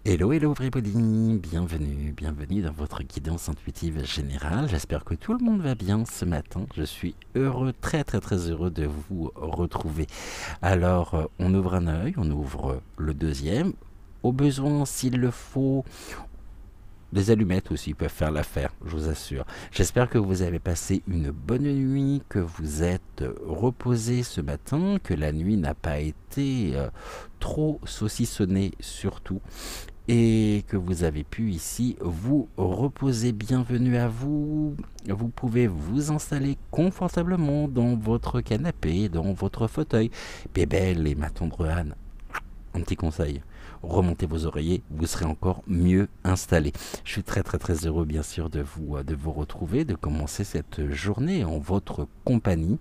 Hello, hello everybody, bienvenue dans votre guidance intuitive générale. J'espère que tout le monde va bien ce matin. Je suis heureux, très heureux de vous retrouver. Alors, on ouvre un œil, on ouvre le deuxième. Au besoin, s'il le faut, des allumettes aussi peuvent faire l'affaire, je vous assure. J'espère que vous avez passé une bonne nuit, que vous êtes reposé ce matin, que la nuit n'a pas été trop saucissonnée surtout, et que vous avez pu ici vous reposer. Bienvenue à vous. Vous pouvez vous installer confortablement dans votre canapé, dans votre fauteuil. Bébelle et ma tendre Anne, un petit conseil. Remontez vos oreillers, vous serez encore mieux installés. Je suis très heureux bien sûr de vous retrouver, de commencer cette journée en votre compagnie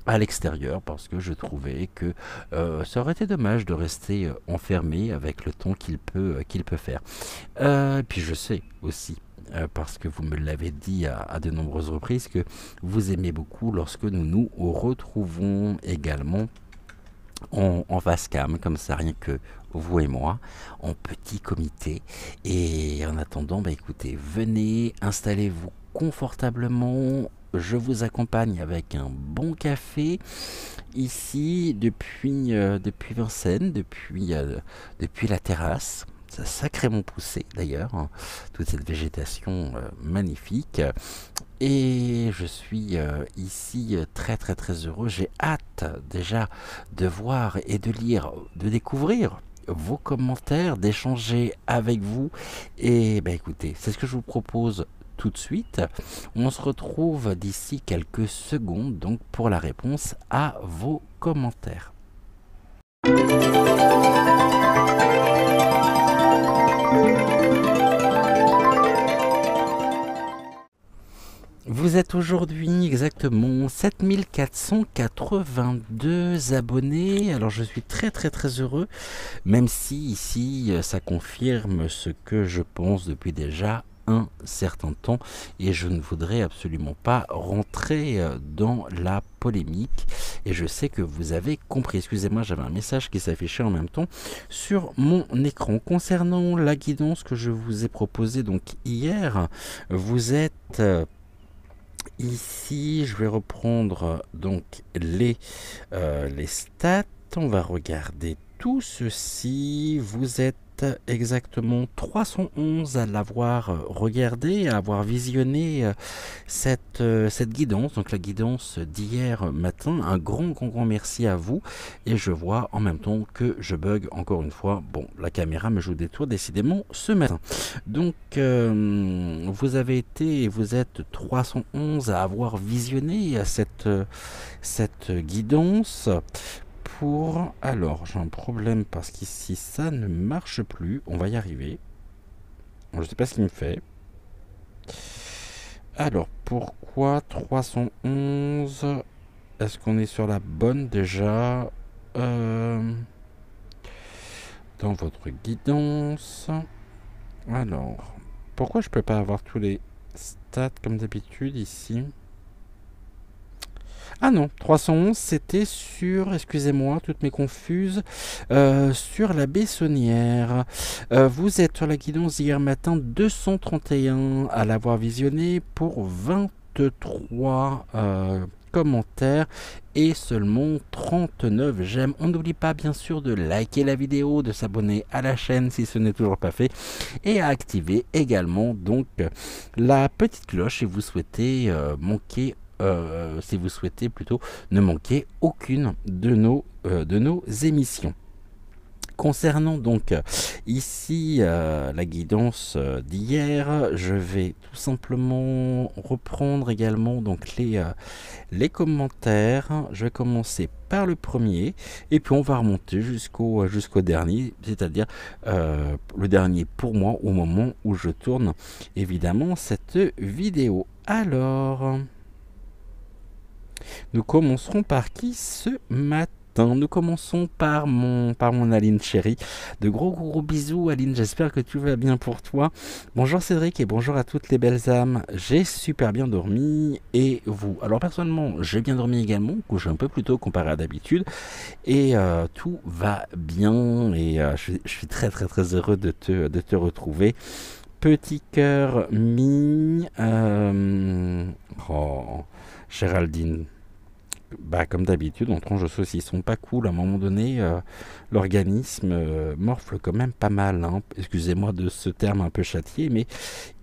à l'extérieur, parce que je trouvais que ça aurait été dommage de rester enfermé avec le temps qu'il peut faire. Puis je sais aussi, parce que vous me l'avez dit à de nombreuses reprises, que vous aimez beaucoup lorsque nous nous retrouvons également en face cam, comme ça, rien que vous et moi, en petit comité. Et en attendant, écoutez, venez, installez-vous confortablement. Je vous accompagne avec un bon café ici depuis Vincennes, depuis la terrasse. Ça a sacrément poussé d'ailleurs, hein, toute cette végétation magnifique. Et je suis ici très heureux. J'ai hâte déjà de voir et de lire, de découvrir vos commentaires, d'échanger avec vous. Et écoutez, c'est ce que je vous propose tout de suite. On se retrouve d'ici quelques secondes donc pour la réponse à vos commentaires. Vous êtes aujourd'hui exactement 7482 abonnés. Alors je suis très heureux, même si ici ça confirme ce que je pense depuis déjà un certain temps, et je ne voudrais absolument pas rentrer dans la polémique, et je sais que vous avez compris. Excusez-moi, j'avais un message qui s'affichait en même temps sur mon écran. Concernant la guidance que je vous ai proposée donc hier, vous êtes ici, je vais reprendre donc les stats. On va regarder tout ceci. Vous êtes exactement 311 à l'avoir regardé, à avoir visionné cette guidance, donc la guidance d'hier matin. Un grand merci à vous, et je vois en même temps que je bug encore une fois. Bon, la caméra me joue des tours décidément ce matin. Donc vous avez été et vous êtes 311 à avoir visionné cette guidance. Alors, j'ai un problème parce qu'ici ça ne marche plus. On va y arriver. Je ne sais pas ce qu'il me fait. Alors, pourquoi 311? Est-ce qu'on est sur la bonne déjà dans votre guidance? Alors, pourquoi je peux pas avoir tous les stats comme d'habitude ici? Ah non, 311, c'était sur, excusez-moi, toutes mes confuses, sur la Bessonnière. Vous êtes sur la guidance d'hier matin, 231 à l'avoir visionné pour 23 commentaires et seulement 39 j'aime. On n'oublie pas bien sûr de liker la vidéo, de s'abonner à la chaîne si ce n'est toujours pas fait et à activer également donc la petite cloche si vous souhaitez si vous souhaitez plutôt ne manquer aucune de nos émissions. Concernant donc ici la guidance d'hier, je vais tout simplement reprendre également donc les commentaires. Je vais commencer par le premier et puis on va remonter jusqu'au dernier, c'est-à-dire le dernier pour moi au moment où je tourne évidemment cette vidéo. Alors, nous commencerons par qui ce matin? Nous commençons par mon Aline chérie. De gros bisous Aline, j'espère que tu vas bien pour toi. Bonjour Cédric et bonjour à toutes les belles âmes. J'ai super bien dormi et vous? Alors personnellement, j'ai bien dormi également, couché un peu plus tôt comparé à d'habitude et tout va bien et je suis très heureux de te retrouver. Petit cœur mis... oh, Géraldine. Bah, comme d'habitude, on tranche de saucisson pas cool. À un moment donné, l'organisme morfle quand même pas mal. Hein. Excusez-moi de ce terme un peu châtié, mais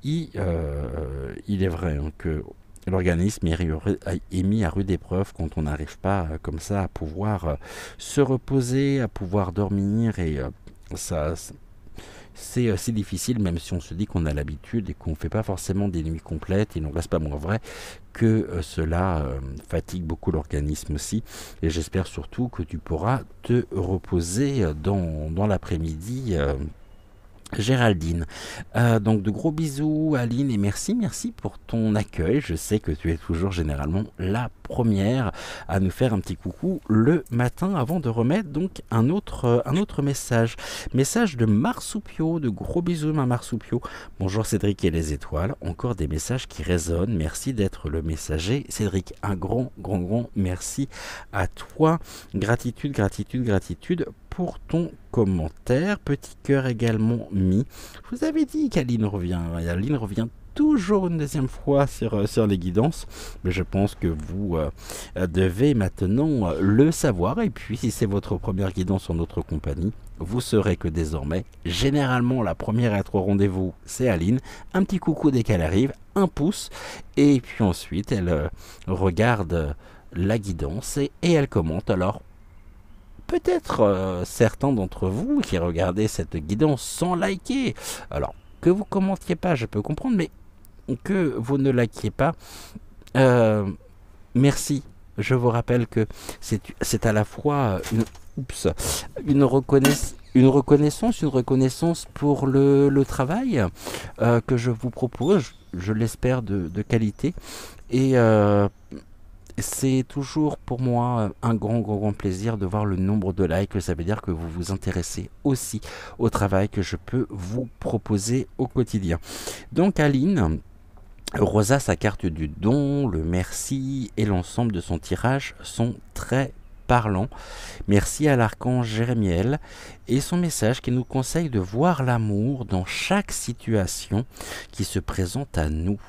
il est vrai hein, que l'organisme est mis à rude épreuve quand on n'arrive pas comme ça à pouvoir se reposer, à pouvoir dormir. Et ça, c'est difficile, même si on se dit qu'on a l'habitude et qu'on ne fait pas forcément des nuits complètes. Il n'en reste pas moins vrai que cela fatigue beaucoup l'organisme aussi. Et j'espère surtout que tu pourras te reposer dans l'après-midi. Géraldine. Donc de gros bisous Aline et merci pour ton accueil. Je sais que tu es toujours généralement la première à nous faire un petit coucou le matin avant de remettre donc un autre message. Message de Marsoupio, de gros bisous ma Marsoupio. Bonjour Cédric et les étoiles. Encore des messages qui résonnent. Merci d'être le messager. Cédric, un grand merci à toi. Gratitude pour ton commentaire. Petit cœur également mis. Je vous avais dit qu'Aline revient. Aline revient toujours une deuxième fois sur les guidances, mais je pense que vous devez maintenant le savoir. Et puis si c'est votre première guidance en notre compagnie, vous saurez que désormais, généralement la première à être au rendez-vous, c'est Aline. Un petit coucou dès qu'elle arrive, un pouce, et puis ensuite elle regarde la guidance et elle commente. Alors peut-être certains d'entre vous qui regardez cette guidance sans liker, alors que vous commentiez pas, je peux comprendre, mais que vous ne likiez pas, merci. Je vous rappelle que c'est à la fois une reconnaissance pour le travail que je vous propose, je l'espère de qualité, et c'est toujours pour moi un grand plaisir de voir le nombre de likes. Ça veut dire que vous vous intéressez aussi au travail que je peux vous proposer au quotidien. Donc Aline, Rosa, sa carte du don, le merci et l'ensemble de son tirage sont très parlants. Merci à l'archange Jérémiel et son message qui nous conseille de voir l'amour dans chaque situation qui se présente à nous.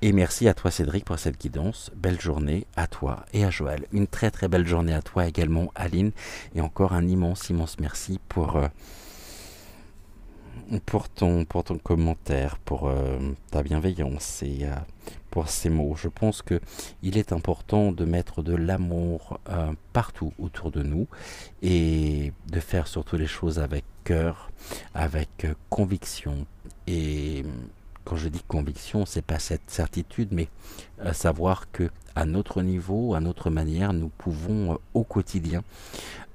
Et merci à toi Cédric pour cette guidance. Belle journée à toi et à Joël. Une très belle journée à toi également Aline. Et encore un immense merci pour ton commentaire, pour ta bienveillance et pour ces mots. Je pense que il est important de mettre de l'amour partout autour de nous et de faire surtout les choses avec cœur, avec conviction. Et quand je dis conviction, c'est pas cette certitude, mais savoir que à notre niveau, à notre manière, nous pouvons au quotidien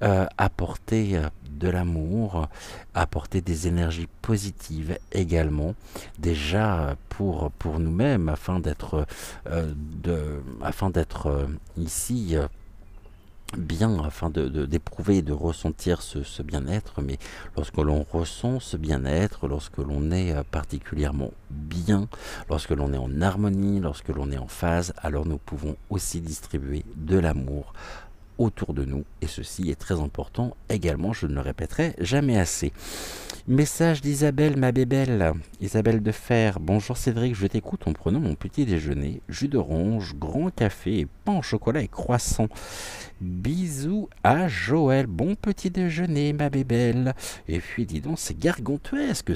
apporter de l'amour, apporter des énergies positives également, déjà pour nous-mêmes, afin d'être ici bien, afin d'éprouver et de ressentir ce bien-être. Mais lorsque l'on ressent ce bien-être, lorsque l'on est particulièrement bien, lorsque l'on est en harmonie, lorsque l'on est en phase, alors nous pouvons aussi distribuer de l'amour autour de nous, et ceci est très important également, je ne le répéterai jamais assez. Message d'Isabelle, ma bébelle, Isabelle de Fer. Bonjour Cédric, je t'écoute en prenant mon petit déjeuner, jus d'orange, grand café, et pain au chocolat et croissant. Bisous à Joël, bon petit déjeuner ma bébelle. Et puis dis donc, c'est gargantuesque,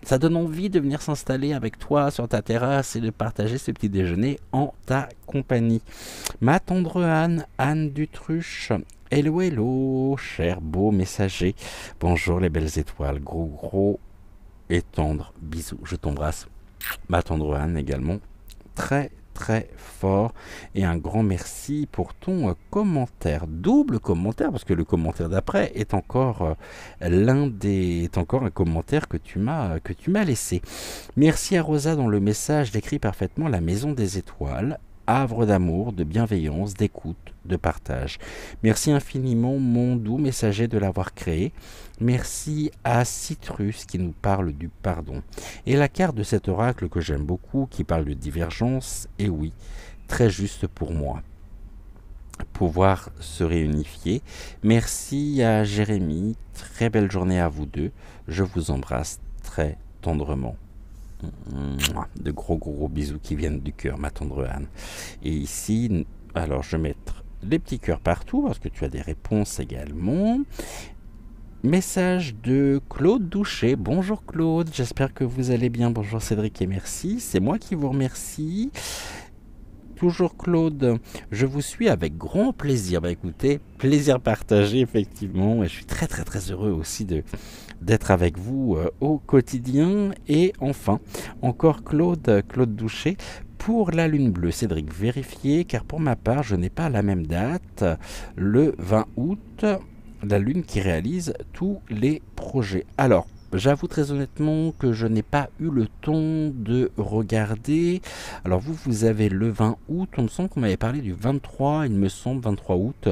ça donne envie de venir s'installer avec toi sur ta terrasse et de partager ce petit déjeuner en ta compagnie. Ma tendre Anne, Anne Dutruche. Hello, hello, cher beau messager. Bonjour les belles étoiles. Gros, gros et tendre bisous. Je t'embrasse. Ma tendre Anne également. Très, très fort. Et un grand merci pour ton commentaire. Double commentaire, parce que le commentaire d'après est encore est encore un commentaire que tu m'as laissé. Merci à Rosa dont le message décrit parfaitement la maison des étoiles. Havre d'amour, de bienveillance, d'écoute, de partage. Merci infiniment, mon doux messager, de l'avoir créé. Merci à Citrus qui nous parle du pardon. Et la carte de cet oracle que j'aime beaucoup, qui parle de divergence, et oui, très juste pour moi. Pouvoir se réunifier. Merci à Jérémy, très belle journée à vous deux. Je vous embrasse très tendrement. De gros bisous qui viennent du cœur, ma tendre Anne. Et ici, alors je vais mettre les petits cœurs partout parce que tu as des réponses également. Message de Claude Douchet. Bonjour Claude, j'espère que vous allez bien. Bonjour Cédric et merci. C'est moi qui vous remercie. Toujours Claude, je vous suis avec grand plaisir. Bah écoutez, plaisir partagé effectivement. Et je suis très heureux aussi d'être avec vous au quotidien. Et enfin, encore Claude Douchet. Pour la lune bleue, Cédric, vérifiez, car pour ma part, je n'ai pas la même date, le 20 août, la lune qui réalise tous les projets. Alors, j'avoue très honnêtement que je n'ai pas eu le temps de regarder. Alors vous avez le 20 août, on me semble qu'on m'avait parlé du 23, il me semble 23 août.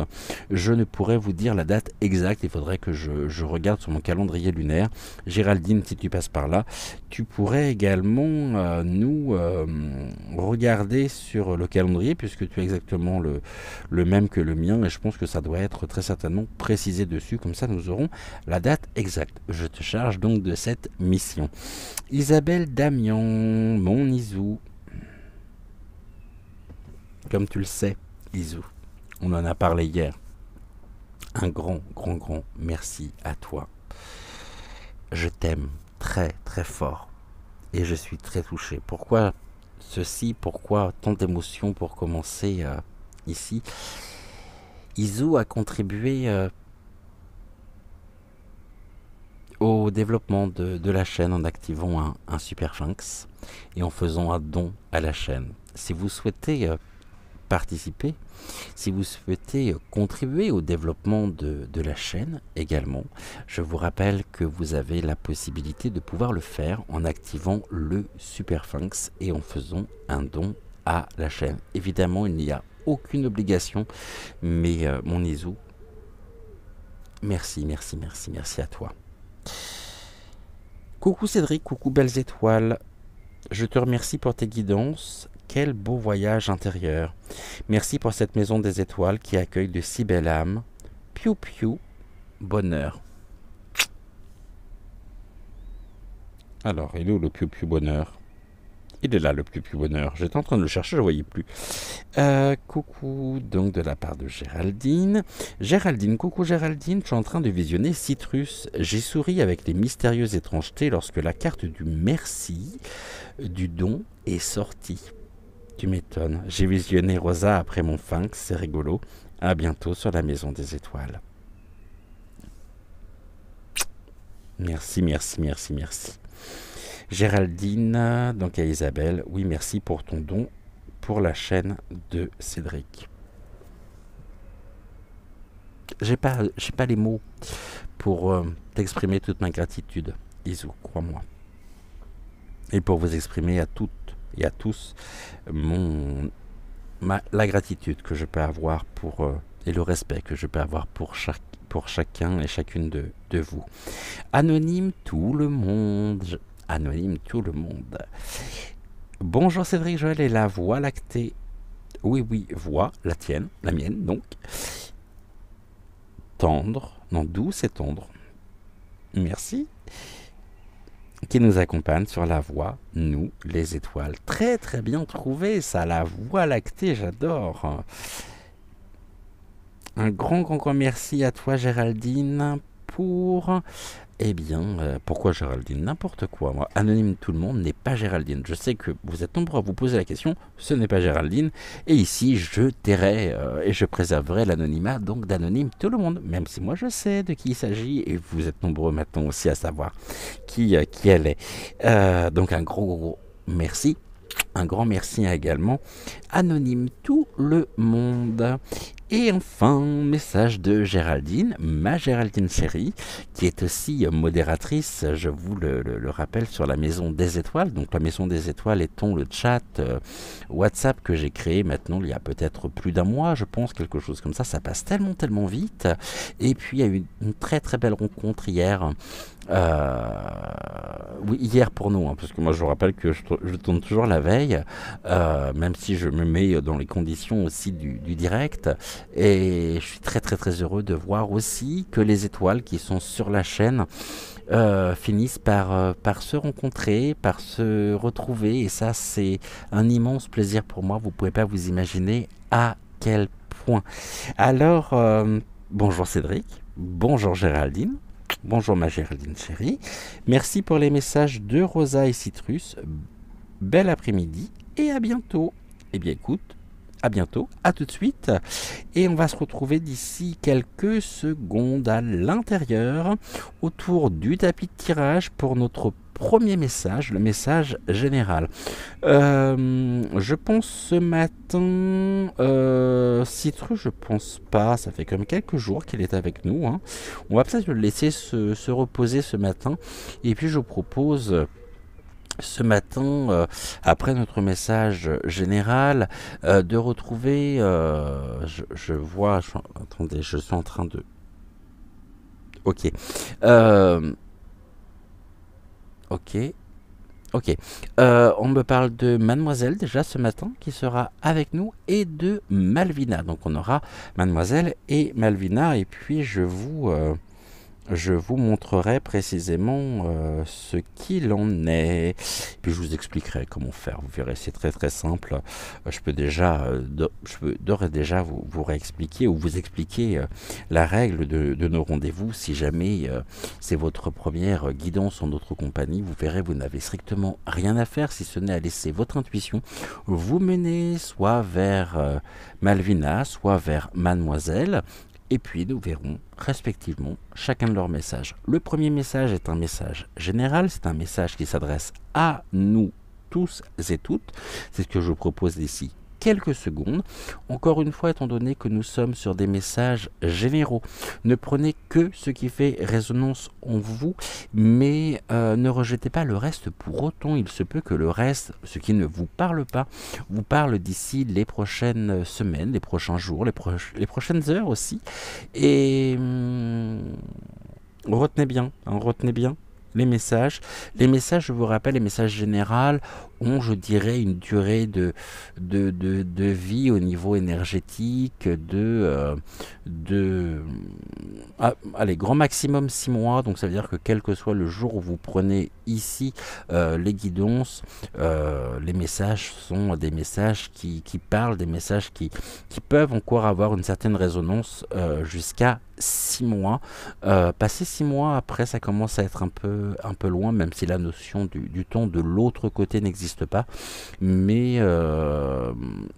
Je ne pourrais vous dire la date exacte, il faudrait que je regarde sur mon calendrier lunaire. Géraldine, si tu passes par là, tu pourrais également nous regarder sur le calendrier, puisque tu as exactement le même que le mien, et je pense que ça doit être très certainement précisé dessus, comme ça nous aurons la date exacte. Je te charge donc de cette mission. Isabelle Damian, mon Isou. Comme tu le sais, Isou, on en a parlé hier. Un grand merci à toi. Je t'aime très fort et je suis très touché. Pourquoi ceci? Pourquoi tant d'émotions pour commencer ici? Isou a contribué au développement de la chaîne en activant un Super Phinx et en faisant un don à la chaîne. Si vous souhaitez participer, si vous souhaitez contribuer au développement de la chaîne également, je vous rappelle que vous avez la possibilité de pouvoir le faire en activant le Super Phinx et en faisant un don à la chaîne. Évidemment, il n'y a aucune obligation, mais mon Isou, merci à toi. Coucou Cédric, coucou belles étoiles, je te remercie pour tes guidances. Quel beau voyage intérieur. Merci pour cette maison des étoiles qui accueille de si belles âmes. Piou piou, bonheur. Alors, il est où le piou piou bonheur? Il est là le piou piou bonheur. J'étais en train de le chercher, je ne voyais plus. Coucou donc de la part de Géraldine. Géraldine, coucou Géraldine, je suis en train de visionner Citrus. J'ai souri avec les mystérieuses étrangetés lorsque la carte du merci, du don, est sortie. Tu m'étonnes. J'ai visionné Rosa après mon Phinx, c'est rigolo. À bientôt sur la maison des étoiles. Merci. Géraldine, donc à Isabelle, oui, merci pour ton don pour la chaîne de Cédric. J'ai pas les mots pour t'exprimer toute ma gratitude, Isou, crois-moi. Et pour vous exprimer à toutes et à tous la gratitude que je peux avoir et le respect que je peux avoir pour chacun et chacune de vous. Anonyme tout le monde. Bonjour Cédric, Joël et la Voie lactée. Oui, oui, voix, la tienne, la mienne, donc. Tendre, non, douce et tendre. Merci. Qui nous accompagne sur la voie, nous, les étoiles. Très très bien trouvé ça, la voie lactée, j'adore. Un grand grand grand merci à toi Géraldine pour... Eh bien, pourquoi Géraldine? N'importe quoi. Moi, anonyme tout le monde n'est pas Géraldine. Je sais que vous êtes nombreux à vous poser la question, ce n'est pas Géraldine. Et ici, je tairai et je préserverai l'anonymat donc d'anonyme tout le monde. Même si moi je sais de qui il s'agit et vous êtes nombreux maintenant aussi à savoir qui elle est. Donc un gros, gros, gros merci. Un grand merci également. Anonyme tout le monde. Et enfin, message de Géraldine, ma Géraldine chérie, qui est aussi modératrice, je vous le rappelle, sur la Maison des Étoiles. Donc la Maison des Étoiles étant le chat WhatsApp que j'ai créé maintenant il y a peut-être plus d'un mois, je pense, quelque chose comme ça passe tellement tellement vite. Et puis il y a eu une très très belle rencontre hier. Oui, hier pour nous, hein, parce que moi je vous rappelle que je tourne toujours la veille, même si je me mets dans les conditions aussi du direct. Et je suis très très très heureux de voir aussi que les étoiles qui sont sur la chaîne finissent par se rencontrer, par se retrouver. Et ça, c'est un immense plaisir pour moi. Vous pouvez pas vous imaginer à quel point. Alors, bonjour Cédric, bonjour Géraldine. Bonjour ma Géraldine chérie. Merci pour les messages de Rosa et Citrus. Bel après-midi et à bientôt. Eh bien écoute, à bientôt, à tout de suite. Et on va se retrouver d'ici quelques secondes à l'intérieur autour du tapis de tirage pour notre premier message, le message général. Je pense ce matin, Citrus, je pense pas, ça fait comme quelques jours qu'il est avec nous. Hein. On va peut-être le laisser se reposer ce matin. Et puis je vous propose ce matin, après notre message général, de retrouver, je vois, attendez, je suis en train de... Ok. Ok. Ok. On me parle de Mademoiselle déjà ce matin qui sera avec nous et de Malvina. Donc on aura Mademoiselle et Malvina et puis je vous montrerai précisément ce qu'il en est. Puis je vous expliquerai comment faire. Vous verrez, c'est très très simple. Je peux d'ores et déjà vous réexpliquer ou vous expliquer la règle de nos rendez-vous. Si jamais c'est votre première guidance en notre compagnie, vous verrez, vous n'avez strictement rien à faire si ce n'est à laisser votre intuition vous mener soit vers Malvina, soit vers Mademoiselle. Et puis nous verrons respectivement chacun de leurs messages. Le premier message est un message général, c'est un message qui s'adresse à nous tous et toutes. C'est ce que je vous propose d'ici quelques secondes. Encore une fois, étant donné que nous sommes sur des messages généraux, ne prenez que ce qui fait résonance en vous, mais ne rejetez pas le reste pour autant. Il se peut que le reste, ce qui ne vous parle pas, vous parle d'ici les prochaines semaines, les prochains jours, les prochaines heures aussi. Et retenez bien, hein, retenez bien les messages. Les messages, je vous rappelle, les messages généraux ont, je dirais, une durée de vie au niveau énergétique allez, grand maximum 6 mois. Donc ça veut dire que quel que soit le jour où vous prenez ici les guidances, les messages sont des messages qui parlent, des messages qui peuvent encore avoir une certaine résonance jusqu'à 6 mois. Passer 6 mois après, ça commence à être un peu loin, même si la notion du temps de l'autre côté n'existe pas. Mais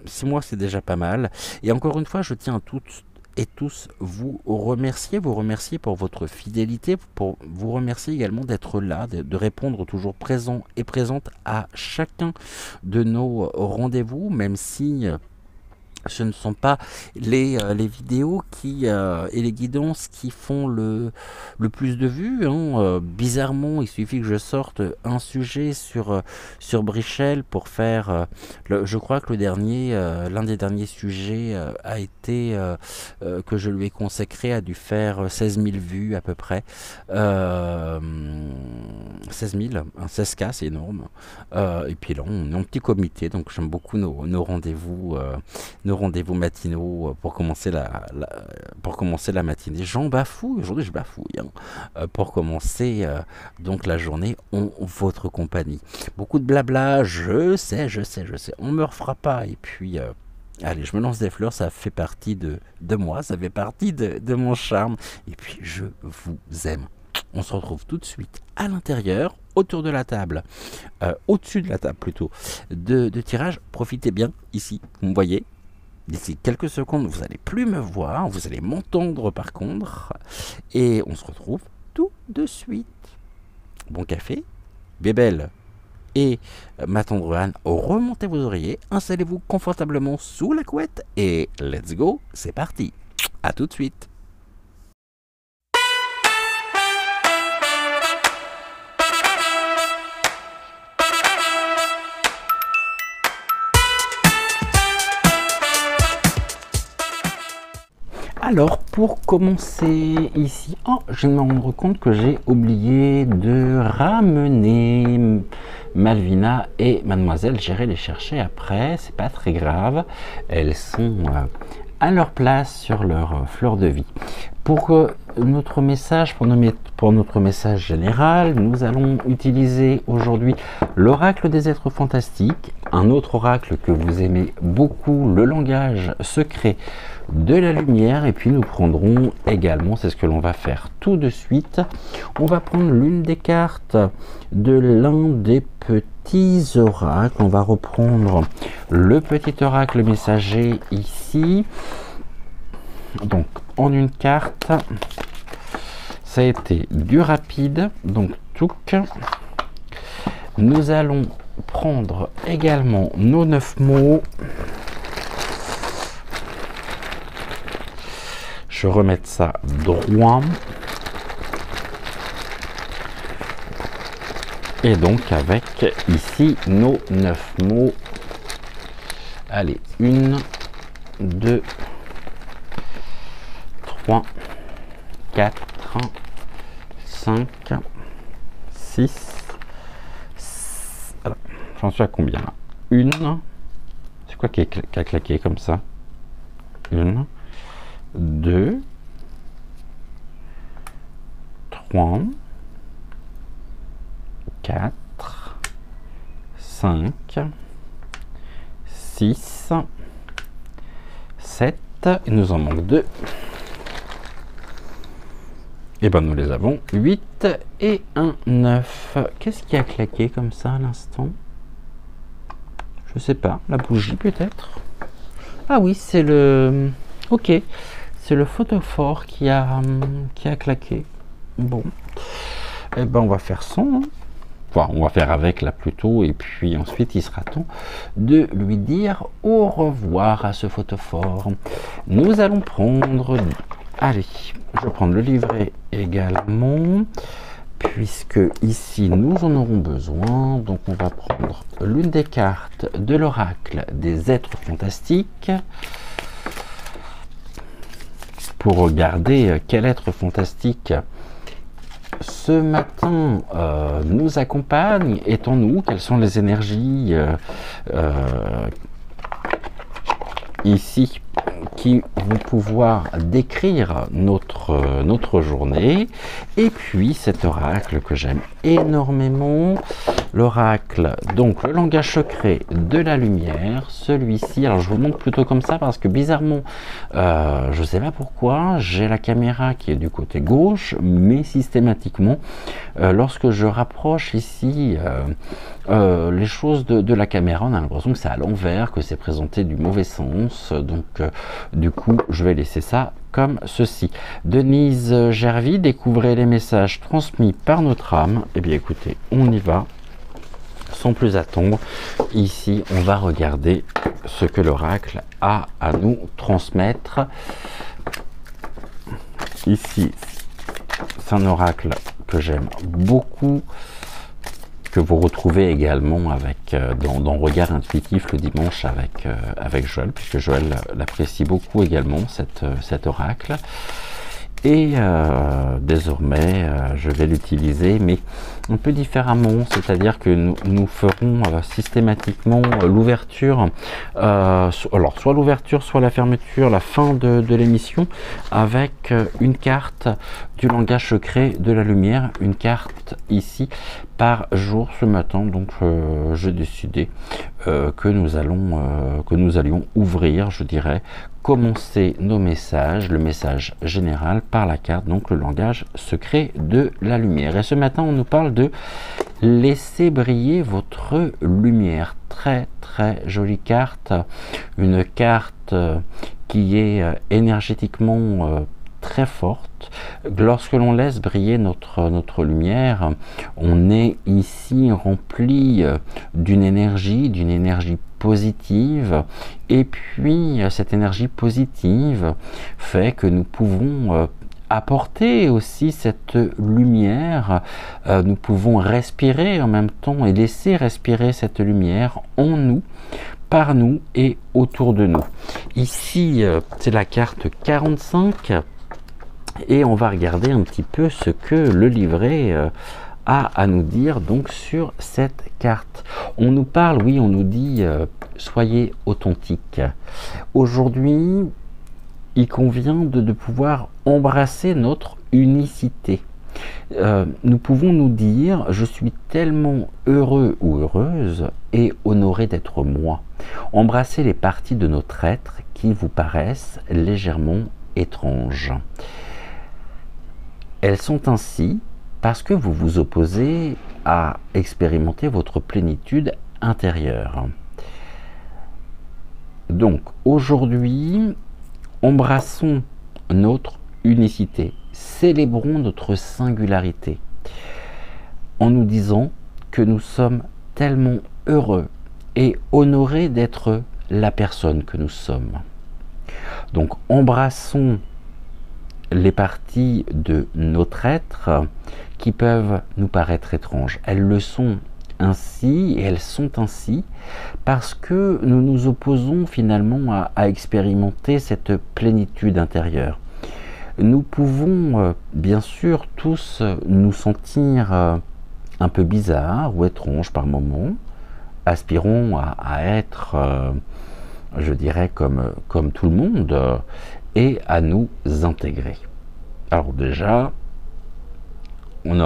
6 mois, c'est déjà pas mal. Et encore une fois, je tiens à toutes et tous vous remercier pour votre fidélité, pour vous remercier également d'être là, de répondre toujours présent et présente à chacun de nos rendez-vous, même si ce ne sont pas les vidéos et les guidances qui font le plus de vues. Hein. Bizarrement, il suffit que je sorte un sujet sur Brichel pour faire... je crois que l'un des derniers sujets a été que je lui ai consacré, a dû faire 16 000 vues à peu près. 16 000, un 16K, c'est énorme. Et puis là, on est en petit comité, donc j'aime beaucoup nos rendez-vous matinaux pour commencer la matinée. J'en bafouille, aujourd'hui je bafouille, hein, pour commencer donc la journée en votre compagnie. Beaucoup de blabla, je sais, on me refera pas. Et puis, allez, je me lance des fleurs, ça fait partie de moi, ça fait partie de mon charme. Et puis, je vous aime. On se retrouve tout de suite à l'intérieur, autour de la table, au-dessus de la table plutôt, de tirage. Profitez bien ici, vous me voyez. D'ici quelques secondes, vous n'allez plus me voir, vous allez m'entendre par contre. Et on se retrouve tout de suite. Bon café, Bébel et ma tendre Anne, remontez vos oreillers, installez-vous confortablement sous la couette et let's go, c'est parti. À tout de suite. Alors, pour commencer ici, je me rends compte que j'ai oublié de ramener Malvina et Mademoiselle. J'irai les chercher après, c'est pas très grave. Elles sont à leur place sur leur fleur de vie. Pour notre message, pour notre message général, nous allons utiliser aujourd'hui l'oracle des êtres fantastiques, un autre oracle que vous aimez beaucoup, le langage secret de la lumière. Et puis nous prendrons également, c'est ce que l'on va faire tout de suite, on va prendre l'une des cartes de l'un des petits oracles. On va reprendre le petit oracle messager ici. Donc en une carte, ça a été du rapide, donc touc. Nous allons prendre également nos 9 mots. Je remets ça droit. Et donc avec ici nos 9 mots. Allez, 1, 2, 3, 4, 5, 6. Alors, j'en suis à combien là? Une. C'est quoi qui a claqué comme ça? 1, 2, 3, 4, 5, 6, 7, il nous en manque 2. Et ben nous les avons 8 et un 9. Qu'est-ce qui a claqué comme ça à l'instant? Je sais pas, la bougie peut-être. Ah oui, c'est le... Ok, c'est le photophore qui a claqué. Bon, et ben on va faire sans. Hein. Enfin, on va faire avec là plutôt, et puis ensuite il sera temps de lui dire au revoir à ce photophore. Nous allons prendre... Allez, je vais prendre le livret également, puisque ici nous en aurons besoin. Donc on va prendre l'une des cartes de l'oracle des êtres fantastiques pour regarder quel être fantastique ce matin nous accompagne, est en nous, quelles sont les énergies ici qui vont pouvoir décrire notre journée. Et puis cet oracle que j'aime énormément, l'oracle, donc le langage secret de la lumière, celui-ci. Alors je vous montre plutôt comme ça parce que bizarrement, je sais pas pourquoi, j'ai la caméra qui est du côté gauche, mais systématiquement, lorsque je rapproche ici les choses de la caméra, on a l'impression que c'est à l'envers, que c'est présenté du mauvais sens. Donc du coup je vais laisser ça comme ceci. Denise Gervy, découvrez les messages transmis par notre âme. Eh bien écoutez, on y va sans plus attendre. Ici on va regarder ce que l'oracle a à nous transmettre. Ici c'est un oracle que j'aime beaucoup, que vous retrouvez également avec, dans Regard Intuitif le dimanche avec Joël, puisque Joël l'apprécie beaucoup également, cet oracle. Et désormais, je vais l'utiliser, mais un peu différemment, c'est-à-dire que nous ferons systématiquement l'ouverture, alors soit l'ouverture, soit la fermeture, la fin de l'émission, avec une carte du langage secret de la lumière, une carte ici par jour ce matin. Donc j'ai décidé que nous allions ouvrir, je dirais, commencer nos messages, le message général par la carte, donc le langage secret de la lumière. Et ce matin, on nous parle de laisser briller votre lumière. Très très jolie carte, une carte qui est énergétiquement très forte. Lorsque l'on laisse briller notre lumière, on est ici rempli d'une énergie positive, et puis cette énergie positive fait que nous pouvons apporter aussi cette lumière, nous pouvons respirer en même temps et laisser respirer cette lumière en nous, par nous et autour de nous. Ici, c'est la carte 45. Et on va regarder un petit peu ce que le livret a à nous dire donc sur cette carte. On nous parle, oui, on nous dit soyez authentique. Aujourd'hui, il convient de pouvoir embrasser notre unicité. Nous pouvons nous dire je suis tellement heureux ou heureuse et honoré d'être moi. Embrasser les parties de notre être qui vous paraissent légèrement étranges. Elles sont ainsi parce que vous vous opposez à expérimenter votre plénitude intérieure. Donc aujourd'hui, embrassons notre unicité, célébrons notre singularité en nous disant que nous sommes tellement heureux et honorés d'être la personne que nous sommes. Donc embrassons les parties de notre être qui peuvent nous paraître étranges. Elles le sont ainsi, et elles sont ainsi parce que nous nous opposons finalement à expérimenter cette plénitude intérieure. Nous pouvons bien sûr tous nous sentir un peu bizarres ou étranges par moments. Aspirons à être, je dirais, comme tout le monde, et à nous intégrer. Alors déjà, on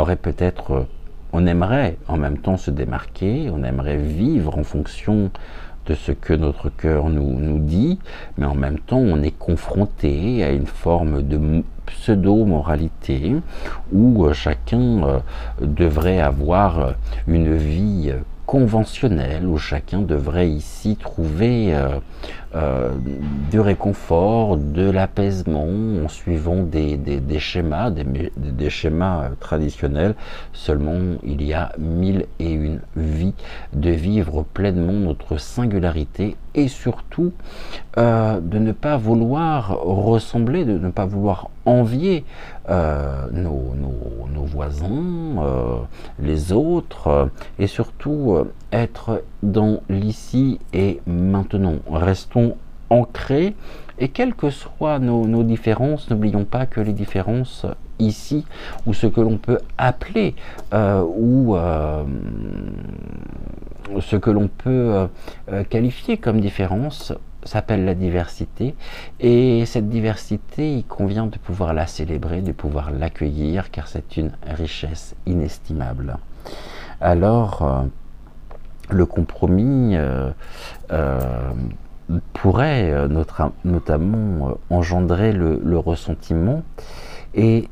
aimerait en même temps se démarquer, on aimerait vivre en fonction de ce que notre cœur nous dit, mais en même temps on est confronté à une forme de pseudo-moralité où chacun devrait avoir une vie conventionnelle, où chacun devrait ici trouver du réconfort, de l'apaisement en suivant des schémas, des schémas traditionnels. Seulement, il y a 1001 vies de vivre pleinement notre singularité et surtout de ne pas vouloir ressembler, de ne pas vouloir envier nos voisins, les autres, et surtout être dans l'ici et maintenant. Restons ancrés, et quelles que soient nos différences, n'oublions pas que les différences ici, ou ce que l'on peut appeler ce que l'on peut qualifier comme différence, s'appelle la diversité, et cette diversité, il convient de pouvoir la célébrer, de pouvoir l'accueillir, car c'est une richesse inestimable. Alors, le compromis pourrait notamment engendrer le ressentiment, et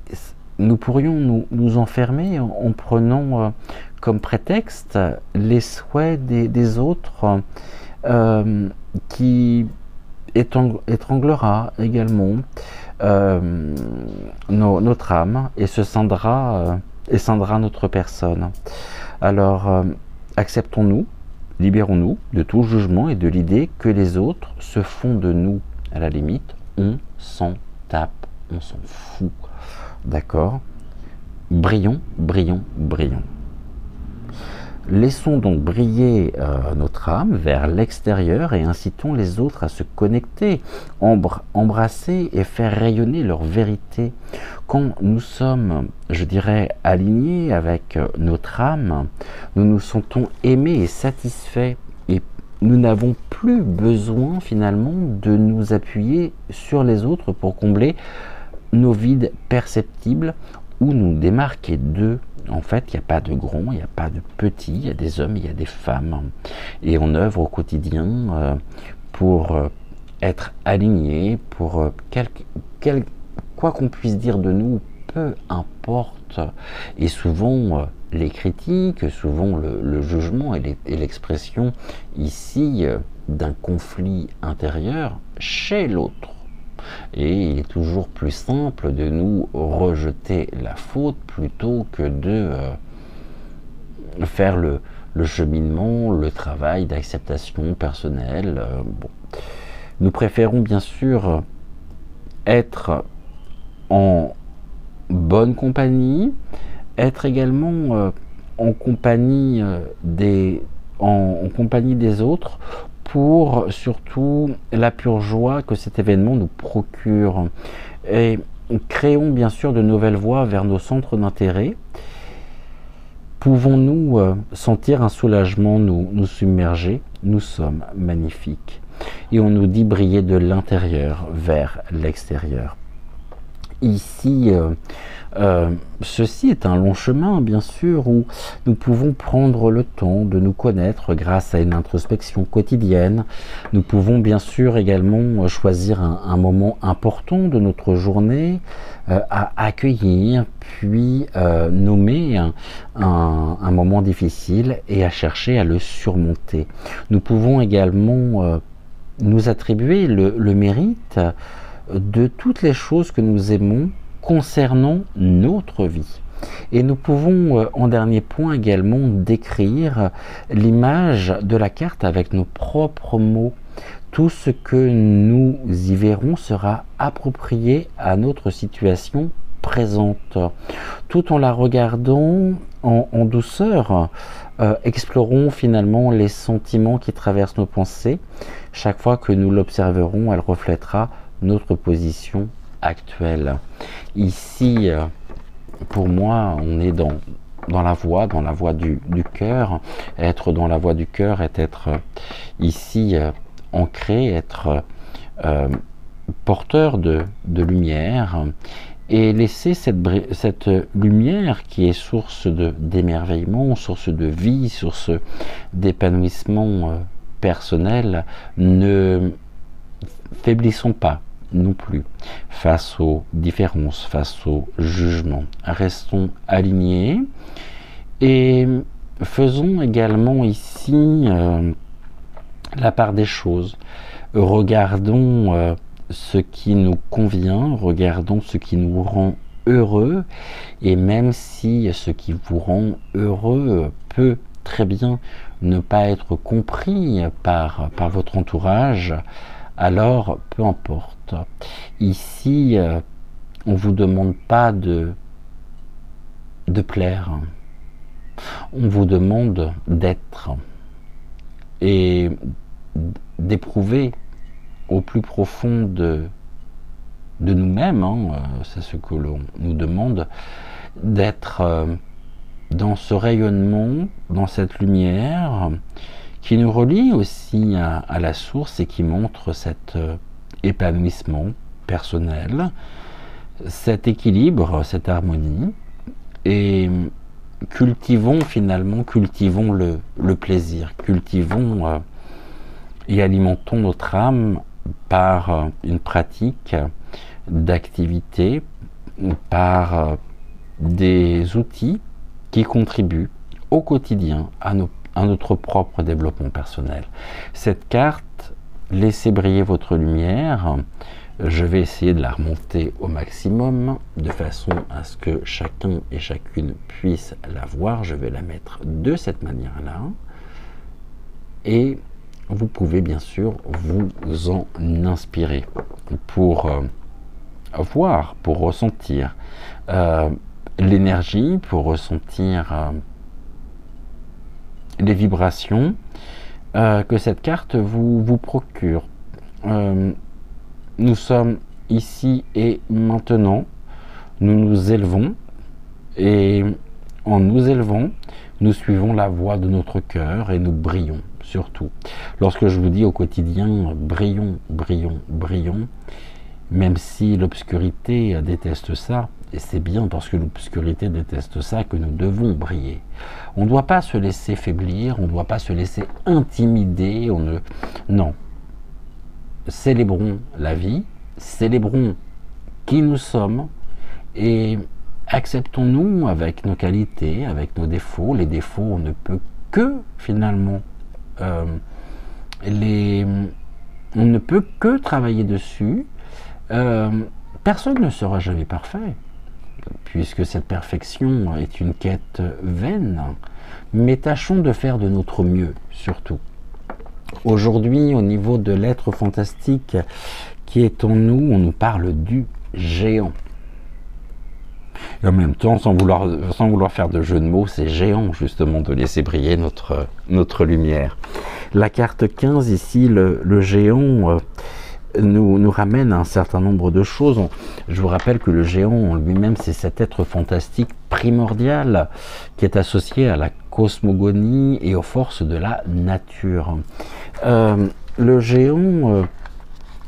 nous pourrions nous enfermer en prenant comme prétexte les souhaits des autres, qui étranglera également notre âme et scindra notre personne. Alors acceptons-nous, libérons-nous de tout jugement et de l'idée que les autres se font de nous. À la limite, on s'en tape, on s'en fout. D'accord? Brillons, brillons, brillons. Laissons donc briller notre âme vers l'extérieur et incitons les autres à se connecter, embrasser et faire rayonner leur vérité. Quand nous sommes, je dirais, alignés avec notre âme, nous nous sentons aimés et satisfaits et nous n'avons plus besoin finalement de nous appuyer sur les autres pour combler nos vides perceptibles ou nous démarquer d'eux. En fait, il n'y a pas de grands, il n'y a pas de petits, il y a des hommes, il y a des femmes. Et on œuvre au quotidien pour être aligné, pour quoi qu'on puisse dire de nous, peu importe. Et souvent, les critiques, souvent le jugement et l'expression ici d'un conflit intérieur chez l'autre. Et il est toujours plus simple de nous rejeter la faute plutôt que de faire le cheminement, le travail d'acceptation personnelle. Bon. Nous préférons bien sûr être en bonne compagnie, être également en compagnie en compagnie des autres, pour surtout la pure joie que cet événement nous procure. Et créons bien sûr de nouvelles voies vers nos centres d'intérêt. Pouvons-nous sentir un soulagement nous submerger? Nous sommes magnifiques. Et on nous dit briller de l'intérieur vers l'extérieur. Ici, ceci est un long chemin, bien sûr, où nous pouvons prendre le temps de nous connaître grâce à une introspection quotidienne. Nous pouvons bien sûr également choisir un moment important de notre journée à accueillir, puis nommer un moment difficile et à chercher à le surmonter. Nous pouvons également nous attribuer le mérite de toutes les choses que nous aimons concernant notre vie. Et nous pouvons en dernier point également décrire l'image de la carte avec nos propres mots. Tout ce que nous y verrons sera approprié à notre situation présente. Tout en la regardant en douceur, explorons finalement les sentiments qui traversent nos pensées. Chaque fois que nous l'observerons, elle reflètera notre position actuelle. Ici, pour moi, on est dans la voie du cœur. Être dans la voie du cœur est être ici ancré, être porteur de lumière et laisser cette lumière qui est source d'émerveillement, source de vie, source d'épanouissement personnel. Ne faiblissons pas non plus face aux différences, face aux jugements. Restons alignés et faisons également ici la part des choses. Regardons ce qui nous convient, regardons ce qui nous rend heureux, et même si ce qui vous rend heureux peut très bien ne pas être compris par votre entourage, alors peu importe. Ici, on ne vous demande pas de plaire, on vous demande d'être et d'éprouver au plus profond de nous-mêmes, c'est ce que l'on nous demande, d'être dans ce rayonnement, dans cette lumière qui nous relie aussi à la source et qui montre cet épanouissement personnel, cet équilibre, cette harmonie, et cultivons le plaisir, cultivons et alimentons notre âme par une pratique d'activité, par des outils qui contribuent au quotidien à notre propre développement personnel. Cette carte, laissez briller votre lumière. Je vais essayer de la remonter au maximum de façon à ce que chacun et chacune puisse la voir. Je vais la mettre de cette manière-là. Et vous pouvez bien sûr vous en inspirer pour voir, pour ressentir l'énergie, pour ressentir les vibrations que cette carte vous procure. Nous sommes ici et maintenant, nous nous élevons, et en nous élevant, nous suivons la voie de notre cœur et nous brillons, surtout. Lorsque je vous dis au quotidien, brillons, brillons, brillons, même si l'obscurité déteste ça, et c'est bien parce que l'obscurité déteste ça que nous devons briller. On ne doit pas se laisser faiblir, on ne doit pas se laisser intimider, non. Célébrons la vie, célébrons qui nous sommes, et acceptons-nous avec nos qualités, avec nos défauts. Les défauts, on ne peut que, finalement, on ne peut que travailler dessus. Personne ne sera jamais parfait, puisque cette perfection est une quête vaine, mais tâchons de faire de notre mieux, surtout. Aujourd'hui, au niveau de l'être fantastique qui est en nous, on nous parle du géant. Et en même temps, sans vouloir faire de jeu de mots, c'est géant justement de laisser briller notre lumière. La carte 15 ici, le géant, nous ramène à un certain nombre de choses. Je vous rappelle que le géant en lui-même, c'est cet être fantastique primordial qui est associé à la cosmogonie et aux forces de la nature. Le géant,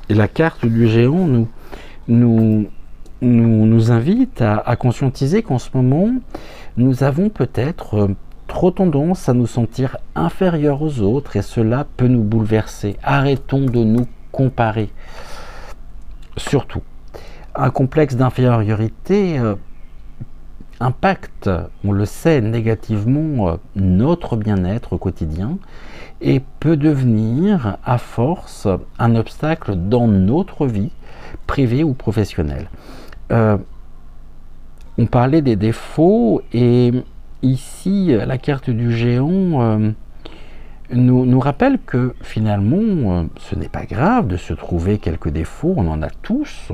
la carte du géant nous invite à conscientiser qu'en ce moment, nous avons peut-être trop tendance à nous sentir inférieurs aux autres, et cela peut nous bouleverser. Arrêtons de nous comparer. Surtout, un complexe d'infériorité impacte, on le sait, négativement notre bien-être au quotidien et peut devenir, à force, un obstacle dans notre vie, privée ou professionnelle. On parlait des défauts, et ici, la carte du géant nous rappelle que finalement, ce n'est pas grave de se trouver quelques défauts, on en a tous,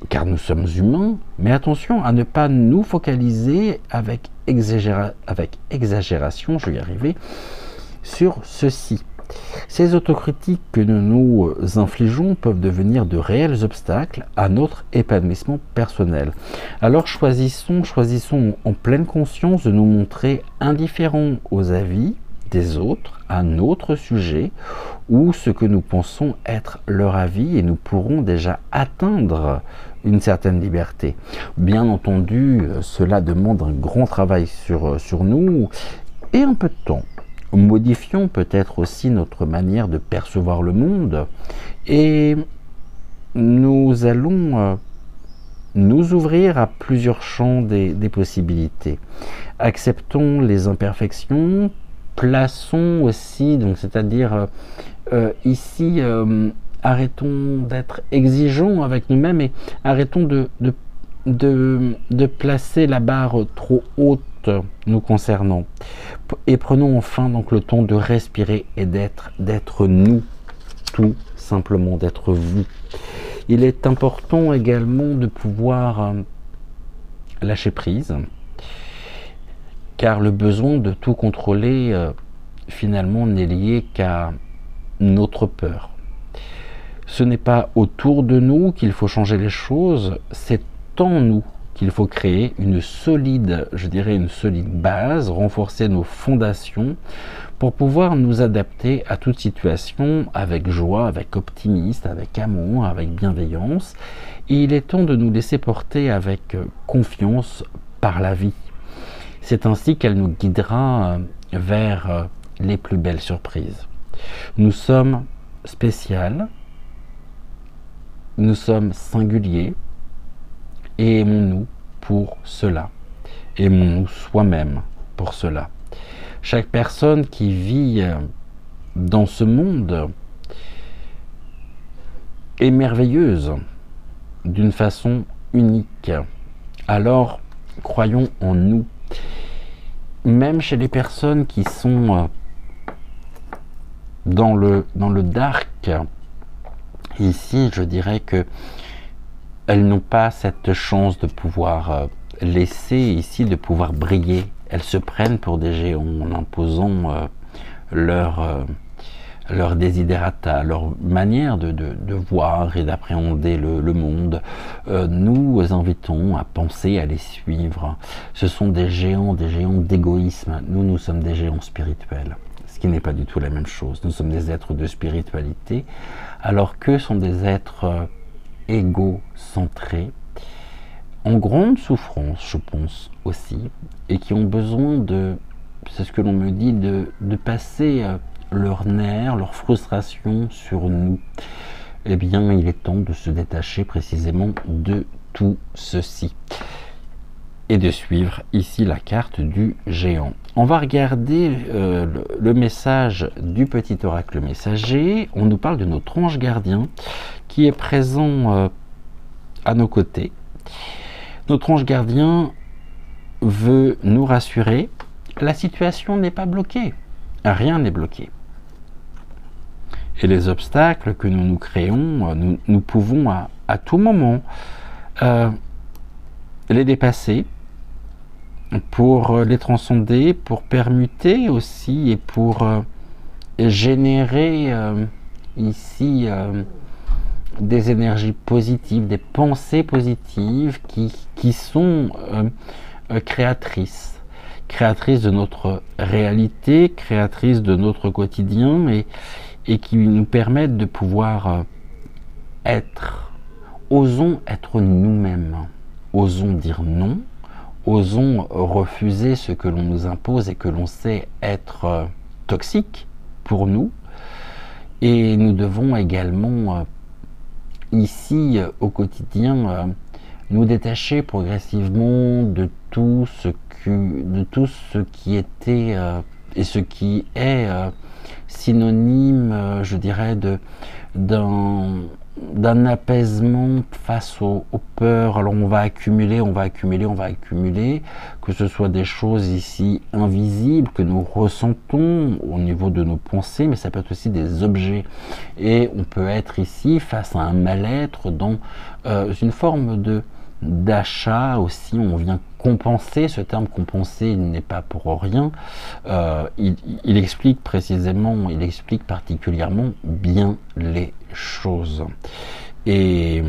car nous sommes humains, mais attention à ne pas nous focaliser avec exagération, je vais y arriver, sur ceci. Ces autocritiques que nous nous infligeons peuvent devenir de réels obstacles à notre épanouissement personnel. Alors choisissons en pleine conscience de nous montrer indifférents aux avis des autres à notre sujet ou ce que nous pensons être leur avis, et nous pourrons déjà atteindre une certaine liberté. Bien entendu, cela demande un grand travail sur nous et un peu de temps. Modifions peut-être aussi notre manière de percevoir le monde, et nous allons nous ouvrir à plusieurs champs des possibilités. Acceptons les imperfections, plaçons aussi, donc c'est-à-dire ici, arrêtons d'être exigeants avec nous-mêmes et arrêtons de placer la barre trop haute nous concernant, et prenons enfin donc le temps de respirer et d'être nous, tout simplement, d'être vous. Il est important également de pouvoir lâcher prise, car le besoin de tout contrôler finalement n'est lié qu'à notre peur. Ce n'est pas autour de nous qu'il faut changer les choses, c'est en nous qu'il faut créer une solide, je dirais une solide base, renforcer nos fondations pour pouvoir nous adapter à toute situation avec joie, avec optimisme, avec amour, avec bienveillance. Et il est temps de nous laisser porter avec confiance par la vie. C'est ainsi qu'elle nous guidera vers les plus belles surprises. Nous sommes spéciaux, nous sommes singuliers, et aimons-nous pour cela. Aimons-nous soi-même pour cela. Chaque personne qui vit dans ce monde est merveilleuse d'une façon unique. Alors, croyons en nous. Même chez les personnes qui sont dans le dark, ici, je dirais que elles n'ont pas cette chance de pouvoir laisser ici, de pouvoir briller elles se prennent pour des géants en imposant leur desiderata, leur manière de voir et d'appréhender le monde. Nous invitons à penser, à les suivre. Ce sont des géants d'égoïsme. Nous sommes des géants spirituels, ce qui n'est pas du tout la même chose. Nous sommes des êtres de spiritualité, alors qu'eux sont des êtres égocentrés, en grande souffrance, je pense aussi, et qui ont besoin c'est ce que l'on me dit, de passer leurs nerfs, leur frustration sur nous. Eh bien, il est temps de se détacher précisément de tout ceci et de suivre ici la carte du géant. On va regarder le message du petit oracle messager. On nous parle de notre ange gardien qui est présent à nos côtés. Notre ange gardien veut nous rassurer. La situation n'est pas bloquée. Rien n'est bloqué. Et les obstacles que nous nous créons, nous pouvons à tout moment les dépasser, pour les transcender, pour permuter aussi et pour générer ici des énergies positives, des pensées positives qui sont créatrices de notre réalité, créatrices de notre quotidien et qui nous permettent de pouvoir osons être nous-mêmes, osons dire non, osons refuser ce que l'on nous impose et que l'on sait être toxique pour nous. Et nous devons également ici au quotidien nous détacher progressivement de tout ce qui était et ce qui est synonyme, je dirais, d'un apaisement face aux peurs. Alors on va accumuler, que ce soit des choses ici invisibles que nous ressentons au niveau de nos pensées, mais ça peut être aussi des objets. Et on peut être ici face à un mal-être dans une forme d'achat aussi. On vient compenser. Ce terme compenser, il n'est pas pour rien. Il explique précisément, il explique particulièrement bien les choses. Et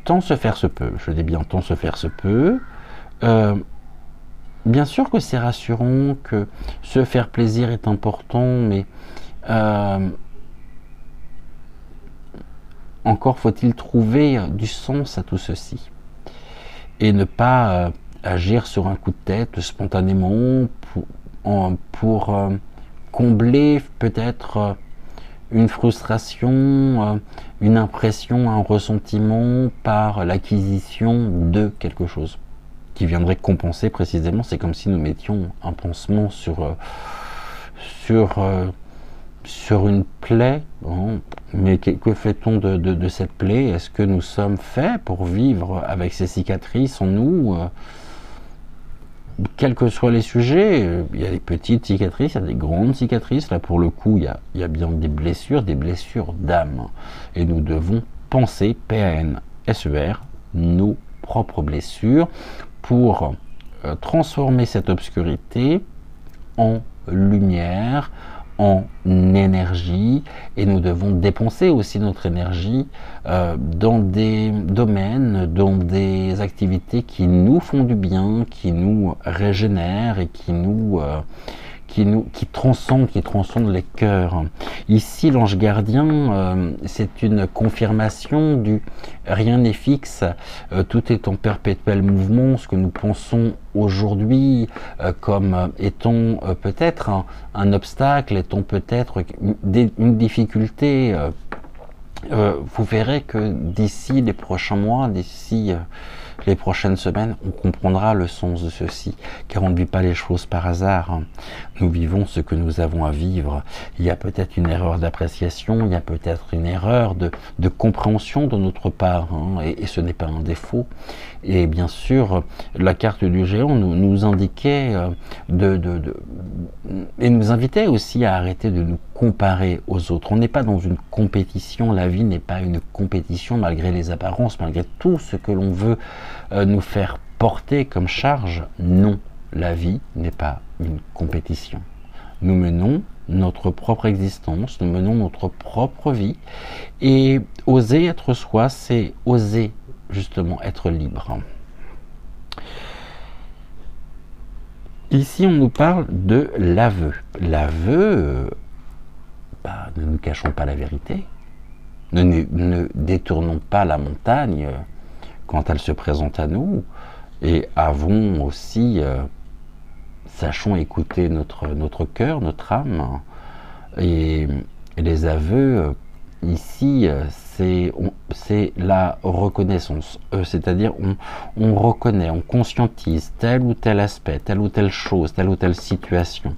tant se faire se peut, je dis bien tant se faire se peut. Bien sûr que c'est rassurant, que se faire plaisir est important, mais encore faut-il trouver du sens à tout ceci et ne pas agir sur un coup de tête spontanément pour combler peut-être une frustration, une impression, un ressentiment par l'acquisition de quelque chose qui viendrait compenser précisément. C'est comme si nous mettions un pansement sur une plaie, hein. Mais que fait-on de cette plaie? Est-ce que nous sommes faits pour vivre avec ces cicatrices en nous? Quels que soient les sujets, il y a des petites cicatrices, il y a des grandes cicatrices. Là, pour le coup, il y a bien des blessures d'âme. Et nous devons penser, P-A-N-S-E-R, nos propres blessures pour transformer cette obscurité en lumière, en énergie, et nous devons dépenser aussi notre énergie dans des domaines, dans des activités qui nous font du bien, qui nous régénèrent et qui transcendent les cœurs. Ici, l'ange gardien, c'est une confirmation du rien n'est fixe, tout est en perpétuel mouvement. Ce que nous pensons aujourd'hui comme étant peut-être un obstacle, étant peut-être une difficulté, vous verrez que d'ici les prochains mois, d'ici les prochaines semaines, on comprendra le sens de ceci, car on ne vit pas les choses par hasard. Nous vivons ce que nous avons à vivre. Il y a peut-être une erreur d'appréciation, il y a peut-être une erreur de compréhension de notre part, hein, et ce n'est pas un défaut. Et bien sûr, la carte du géant nous indiquait et nous invitait aussi à arrêter de nous comparer aux autres. On n'est pas dans une compétition, la vie n'est pas une compétition malgré les apparences, malgré tout ce que l'on veut nous faire porter comme charge? Non, la vie n'est pas une compétition. Nous menons notre propre existence, nous menons notre propre vie, et oser être soi, c'est oser justement être libre. Ici, on nous parle de l'aveu. L'aveu, ne nous cachons pas la vérité, ne détournons pas la montagne quand elle se présente à nous, et avons aussi, sachons écouter notre cœur, notre âme, et les aveux, ici, c'est la reconnaissance, c'est-à-dire on reconnaît, on conscientise tel ou tel aspect, telle ou telle chose, telle ou telle situation.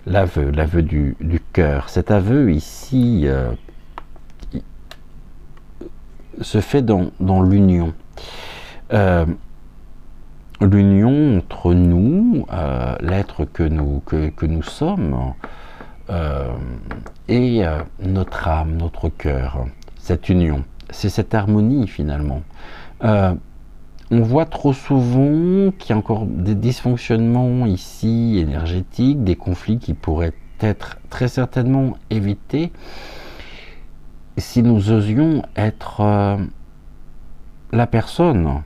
L'aveu du cœur. Cet aveu ici se fait dans l'union. L'union entre nous, l'être que nous sommes, et notre âme, notre cœur. Cette union, c'est cette harmonie finalement. On voit trop souvent qu'il y a encore des dysfonctionnements ici énergétiques, des conflits qui pourraient être très certainement évités si nous osions être la personne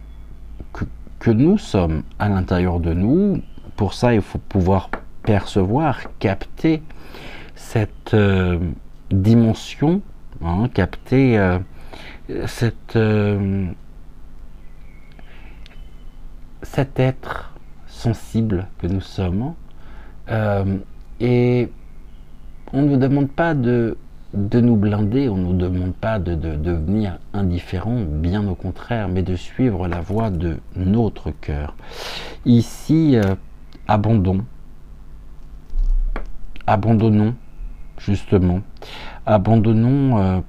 que nous sommes à l'intérieur de nous. Pour ça, il faut pouvoir percevoir, capter cette dimension, capter cet être sensible que nous sommes, et on ne nous demande pas de nous blinder, on ne nous demande pas de devenir indifférent, bien au contraire, mais de suivre la voie de notre cœur. Ici, abandonnons justement, abandonnons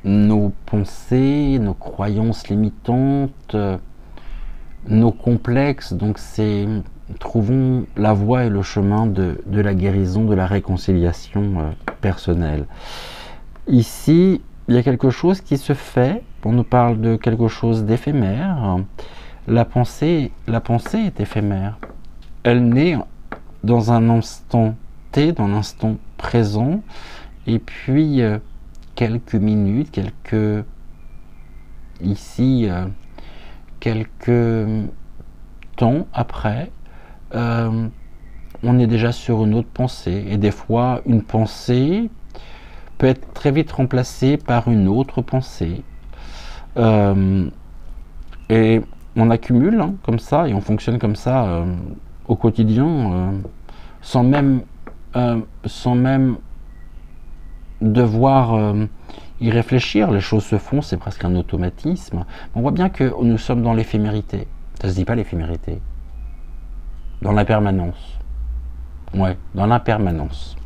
nos pensées, nos croyances limitantes, nos complexes. Donc trouvons la voie et le chemin de la guérison, de la réconciliation personnelle. Ici, il y a quelque chose qui se fait. On nous parle de quelque chose d'éphémère. La pensée est éphémère. Elle naît dans un instant T, dans l'instant présent, et puis quelques minutes, quelques temps après, on est déjà sur une autre pensée. Et des fois, une pensée peut être très vite remplacée par une autre pensée. Et on accumule comme ça, et on fonctionne comme ça au quotidien, sans même devoir y réfléchir. Les choses se font, c'est presque un automatisme. On voit bien que nous sommes dans l'éphémérité. Ça se dit pas l'éphémérité. Dans l'impermanence. Ouais, dans l'impermanence.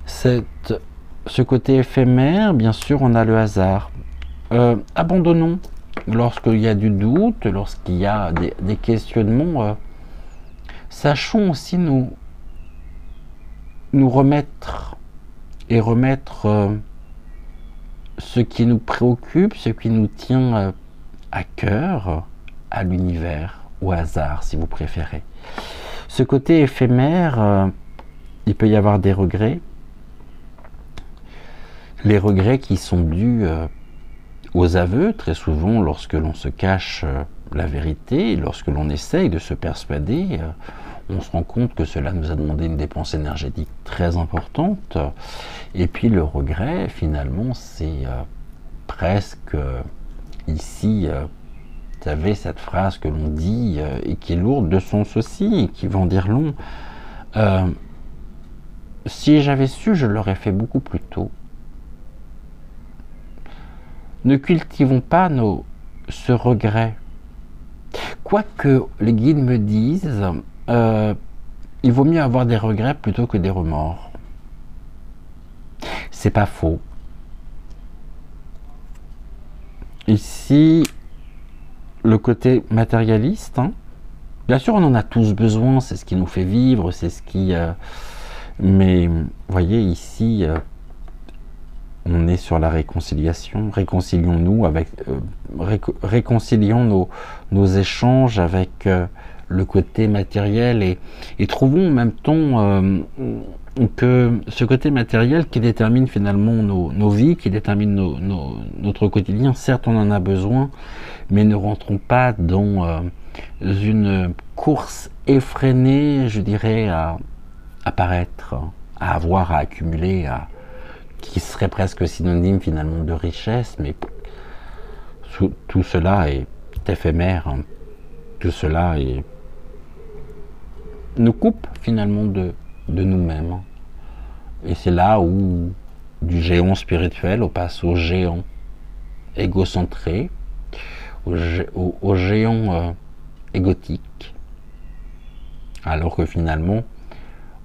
Ce côté éphémère, bien sûr, on a le hasard. Abandonnons. Lorsqu'il y a du doute, lorsqu'il y a des questionnements, sachons aussi nous remettre et remettre ce qui nous préoccupe, ce qui nous tient à cœur, à l'univers, au hasard si vous préférez. Ce côté éphémère, il peut y avoir des regrets. Les regrets qui sont dus aux aveux, très souvent lorsque l'on se cache la vérité, lorsque l'on essaye de se persuader, on se rend compte que cela nous a demandé une dépense énergétique très importante. Et puis le regret, finalement, c'est presque ici, vous savez, cette phrase que l'on dit et qui est lourde de sens aussi, et qui va en dire long. Si j'avais su, je l'aurais fait beaucoup plus tôt. Ne cultivons pas ce regret. Quoique les guides me disent, il vaut mieux avoir des regrets plutôt que des remords. C'est pas faux. Ici, le côté matérialiste, bien sûr, on en a tous besoin, c'est ce qui nous fait vivre, c'est ce qui... mais, vous voyez, ici, on est sur la réconciliation. Réconcilions-nous avec, réconcilions nos échanges avec le côté matériel et trouvons en même temps que ce côté matériel qui détermine finalement nos vies, qui détermine notre quotidien, certes on en a besoin, mais ne rentrons pas dans une course effrénée, je dirais, à paraître, à avoir, à accumuler, qui serait presque synonyme finalement de richesse, mais tout cela est éphémère, hein. Tout cela nous coupe finalement de nous-mêmes. Et c'est là où du géant spirituel on passe au géant égocentré, au géant égotique, alors que finalement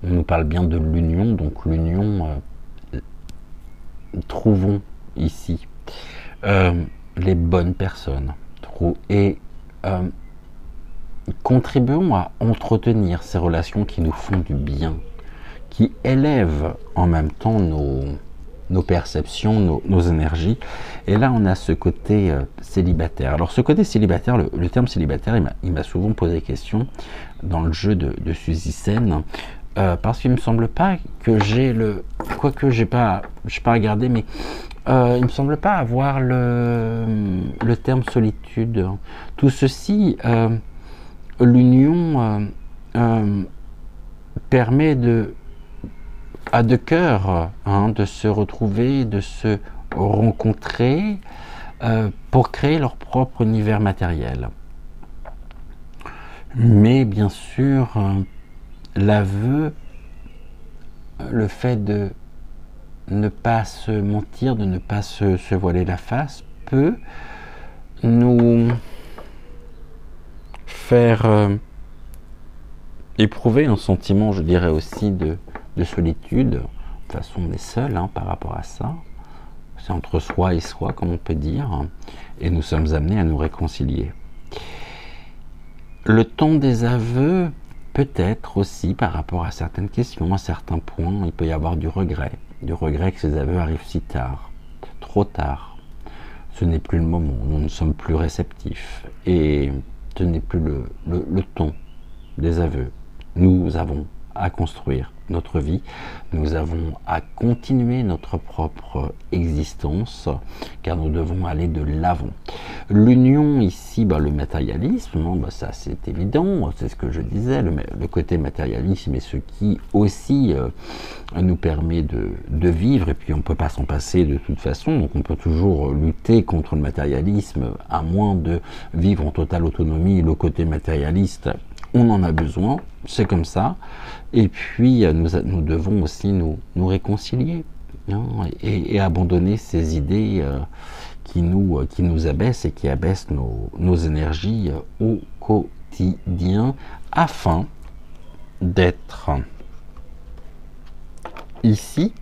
on nous parle bien de l'union, donc l'union, trouvons ici les bonnes personnes et contribuons à entretenir ces relations qui nous font du bien, qui élèvent en même temps nos perceptions, nos énergies. Et là, on a ce côté célibataire. Alors, ce côté célibataire, le terme célibataire, il m'a souvent posé question dans le jeu de Suzy Sen, parce qu'il me semble pas que j'ai quoique j'ai pas regardé, mais il me semble pas avoir le terme solitude. Tout ceci, l'union permet à deux cœurs de se retrouver, de se rencontrer pour créer leur propre univers matériel. Mais bien sûr, l'aveu, le fait de ne pas se mentir, de ne pas se voiler la face, peut nous faire éprouver un sentiment, je dirais aussi, de solitude. De toute façon, on est seul par rapport à ça. C'est entre soi et soi, comme on peut dire, et nous sommes amenés à nous réconcilier. Le temps des aveux, peut-être aussi par rapport à certaines questions, à certains points, il peut y avoir du regret que ces aveux arrivent si tard, trop tard. Ce n'est plus le moment, nous ne sommes plus réceptifs, et ce n'est plus le ton des aveux. Nous avons à construire notre vie, nous avons à continuer notre propre existence, car nous devons aller de l'avant. L'union ici, le matérialisme, ça c'est évident, c'est ce que je disais, le côté matérialisme est ce qui aussi nous permet de vivre, et puis on ne peut pas s'en passer de toute façon, donc on peut toujours lutter contre le matérialisme, à moins de vivre en totale autonomie. Le côté matérialiste, on en a besoin, c'est comme ça, et puis nous devons aussi nous réconcilier, et abandonner ces idées qui nous abaissent et qui abaissent nos énergies au quotidien, afin d'être ici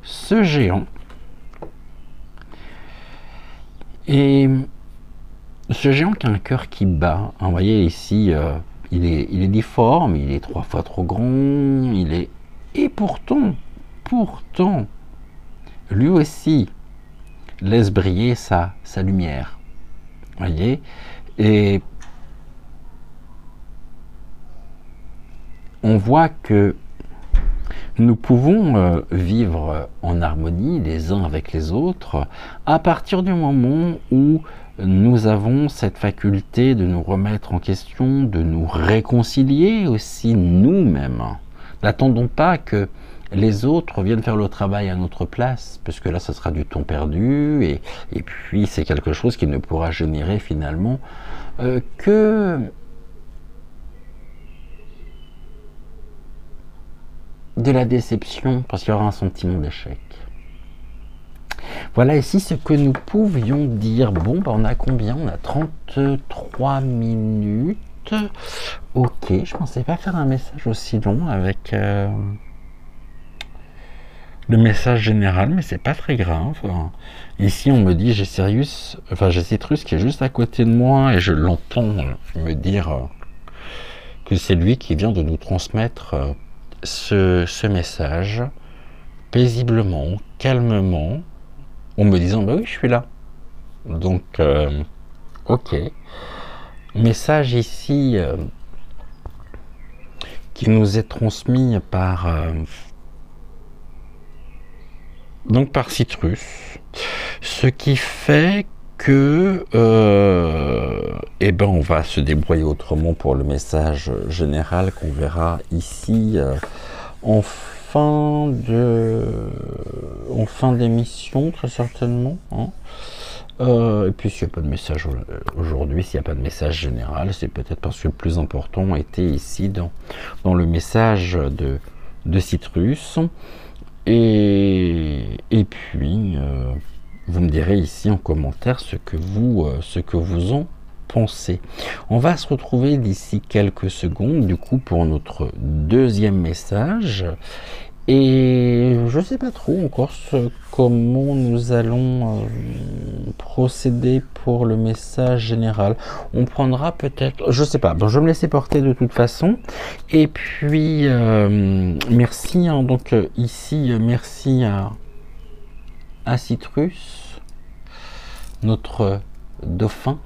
ce géant. Et ce géant qui a un cœur qui bat, vous voyez ici, il est difforme, il est 3 fois trop grand, et pourtant, lui aussi laisse briller sa lumière, voyez, et on voit que nous pouvons vivre en harmonie les uns avec les autres à partir du moment où nous avons cette faculté de nous remettre en question, de nous réconcilier aussi nous-mêmes. N'attendons pas que les autres viennent faire le travail à notre place, parce que là, ça sera du temps perdu, et puis c'est quelque chose qui ne pourra générer finalement que de la déception, parce qu'il y aura un sentiment d'échec. Voilà ici ce que nous pouvions dire. Bon, on a combien? On a 33 minutes. Ok, je pensais pas faire un message aussi long avec le message général, mais c'est pas très grave. Ici, on me dit, j'ai Citrus qui est juste à côté de moi, et je l'entends me dire que c'est lui qui vient de nous transmettre ce message, paisiblement, calmement, en me disant bah oui, je suis là. Donc, ok. Message ici qui nous est transmis par donc par Citrus, ce qui fait que eh ben on va se débrouiller autrement pour le message général qu'on verra ici en fin d'émission très certainement, hein. Et puis s'il n'y a pas de message aujourd'hui, s'il n'y a pas de message général, c'est peut-être parce que le plus important était ici dans le message de Citrus. Et puis vous me direz ici en commentaire ce que vous en pensez. On va se retrouver d'ici quelques secondes du coup pour notre deuxième message. Et je sais pas trop encore comment nous allons procéder pour le message général. On prendra peut-être, je sais pas, bon, je vais me laisser porter de toute façon. Et puis merci, hein, donc ici merci à Citrus, notre dauphin,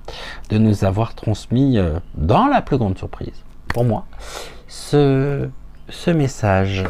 de nous avoir transmis dans la plus grande surprise pour moi ce message.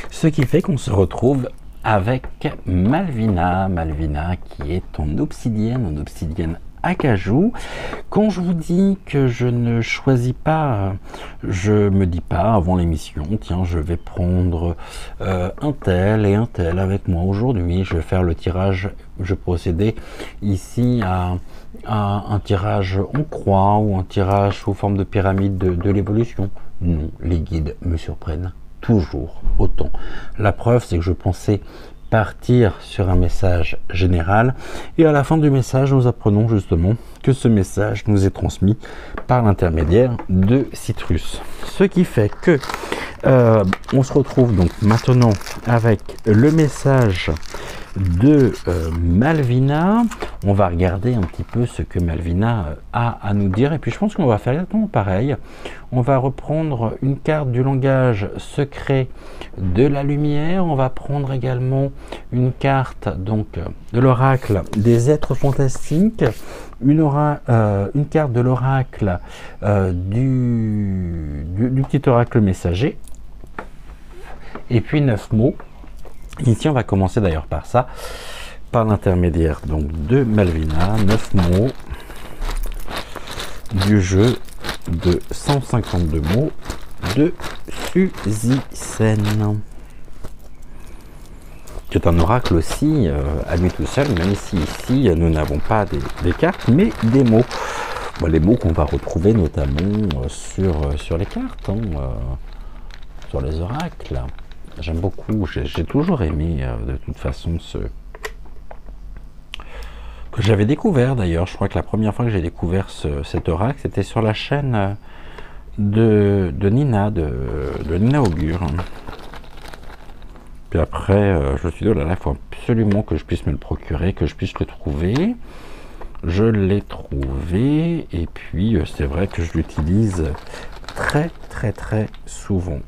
Ce qui fait qu'on se retrouve avec Malvina, qui est en obsidienne acajou. Quand je vous dis que je ne choisis pas, je me dis pas avant l'émission, tiens, je vais prendre un tel et un tel avec moi aujourd'hui, je vais faire le tirage, je procédais ici à un tirage en croix ou un tirage sous forme de pyramide de l'évolution. Non, les guides me surprennent toujours autant. La preuve, c'est que je pensais partir sur un message général et à la fin du message, nous apprenons justement que ce message nous est transmis par l'intermédiaire de Citrus. Ce qui fait que on se retrouve donc maintenant avec le message de Malvina. On va regarder un petit peu ce que Malvina a à nous dire et puis je pense qu'on va faire exactement pareil. On va reprendre une carte du langage secret de la lumière. On va prendre également une carte donc de l'oracle des êtres fantastiques, une carte de l'oracle du petit oracle messager et puis 9 mots. Ici, on va commencer d'ailleurs par ça, par l'intermédiaire donc de Malvina, 9 mots du jeu de 152 mots de Suzy-Sen, qui est un oracle aussi à lui tout seul, même si ici nous n'avons pas des cartes, mais des mots. Bon, les mots qu'on va retrouver notamment sur les cartes, hein, sur les oracles. J'aime beaucoup, j'ai toujours aimé de toute façon que j'avais découvert d'ailleurs. Je crois que la première fois que j'ai découvert cet oracle, c'était sur la chaîne de Nina, de Nina Augure. Puis après, je me suis dit, oh là là, il faut absolument que je puisse me le procurer, que je puisse le trouver. Je l'ai trouvé, et puis c'est vrai que je l'utilise très très très souvent.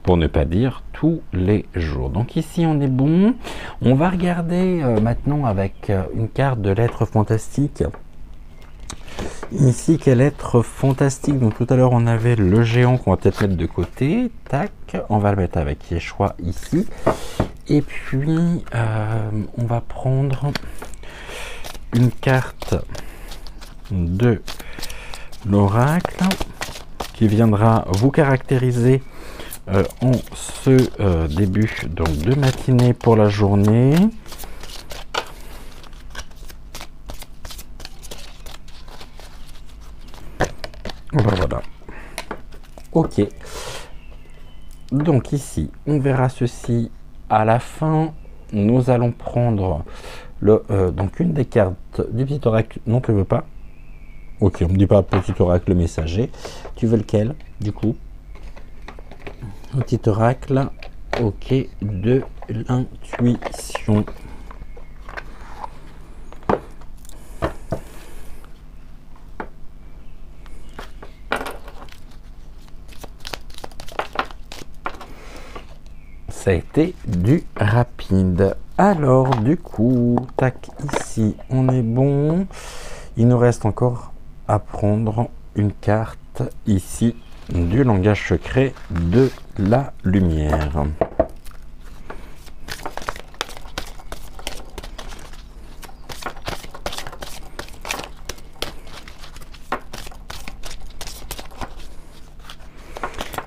Pour ne pas dire tous les jours. Donc ici on est bon. On va regarder maintenant avec une carte de l'être fantastique. Ici quel être fantastique. Donc tout à l'heure on avait le géant qu'on va peut-être mettre de côté. Tac, on va le mettre avec Yeshua ici. Et puis on va prendre une carte de l'oracle qui viendra vous caractériser en ce début donc de matinée pour la journée. Voilà. Ok. Donc ici, on verra ceci à la fin. Nous allons prendre donc une des cartes du petit oracle. Non, tu veux pas? Ok, on me dit pas petit oracle messager. Tu veux lequel, du coup? Un petit oracle. Ok, de l'intuition. Ça a été du rapide. Alors, du coup, tac, ici, on est bon. Il nous reste encore à prendre une carte ici du langage secret de la lumière.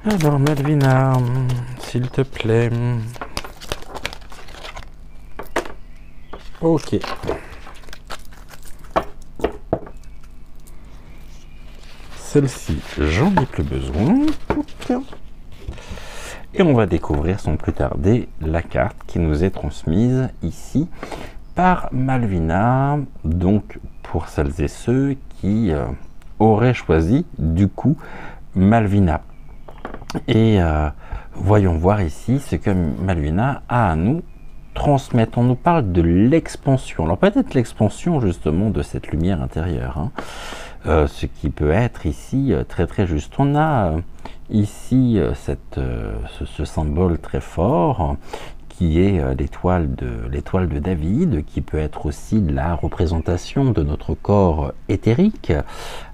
Alors, Malvina, s'il te plaît. Ok. Celle-ci, j'en ai plus besoin. Et on va découvrir sans plus tarder la carte qui nous est transmise ici par Malvina. Donc, pour celles et ceux qui auraient choisi du coup Malvina. Et voyons voir ici ce que Malvina a à nous transmettre. On nous parle de l'expansion. Alors peut-être l'expansion justement de cette lumière intérieure, hein. Ce qui peut être ici très très juste. On a ici ce symbole très fort qui est l'étoile de David, qui peut être aussi la représentation de notre corps éthérique,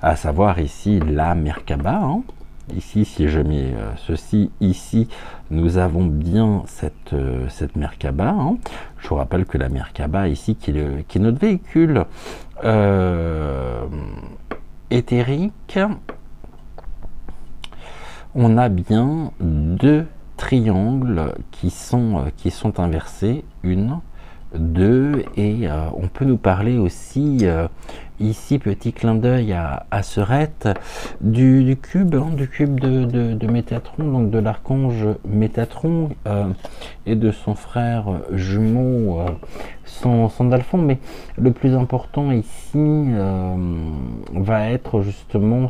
à savoir ici la Merkaba, hein. Ici, si je mets ceci ici, nous avons bien cette Merkaba, hein. Je vous rappelle que la Merkaba ici, qui est notre véhicule éthérique, on a bien deux triangles qui sont inversés, une, deux, et on peut nous parler aussi ici, petit clin d'œil à Serette, du cube, hein, du cube de Métatron, donc de l'archange Métatron et de son frère jumeau Sandalphon. Mais le plus important ici va être justement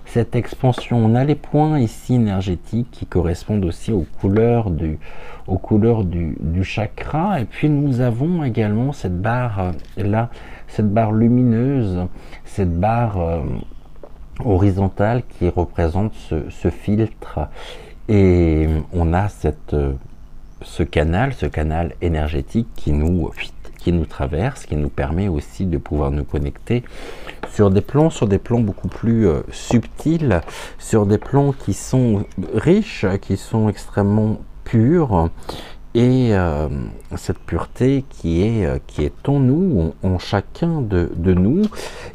cette expansion. On a les points ici énergétiques qui correspondent aussi aux couleurs du chakra, et puis nous avons également cette barre là, cette barre lumineuse, cette barre horizontale qui représente ce filtre, et on a ce canal énergétique qui nous traverse, qui nous permet aussi de pouvoir nous connecter sur des plans beaucoup plus subtils, sur des plans qui sont riches, qui sont extrêmement purs, et cette pureté qui est en nous, en chacun de nous.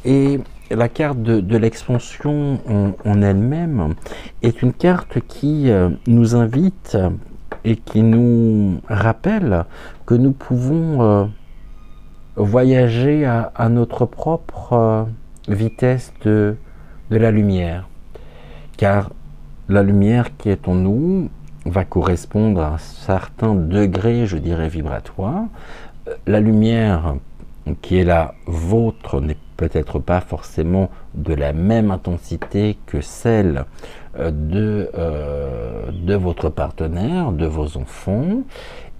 Et la carte de l'expansion en elle-même est une carte qui nous invite et qui nous rappelle que nous pouvons voyager à notre propre vitesse de la lumière, car la lumière qui est en nous va correspondre à un certain degré, je dirais, vibratoire. La lumière qui est la vôtre n'est peut-être pas forcément de la même intensité que celle de votre partenaire, de vos enfants.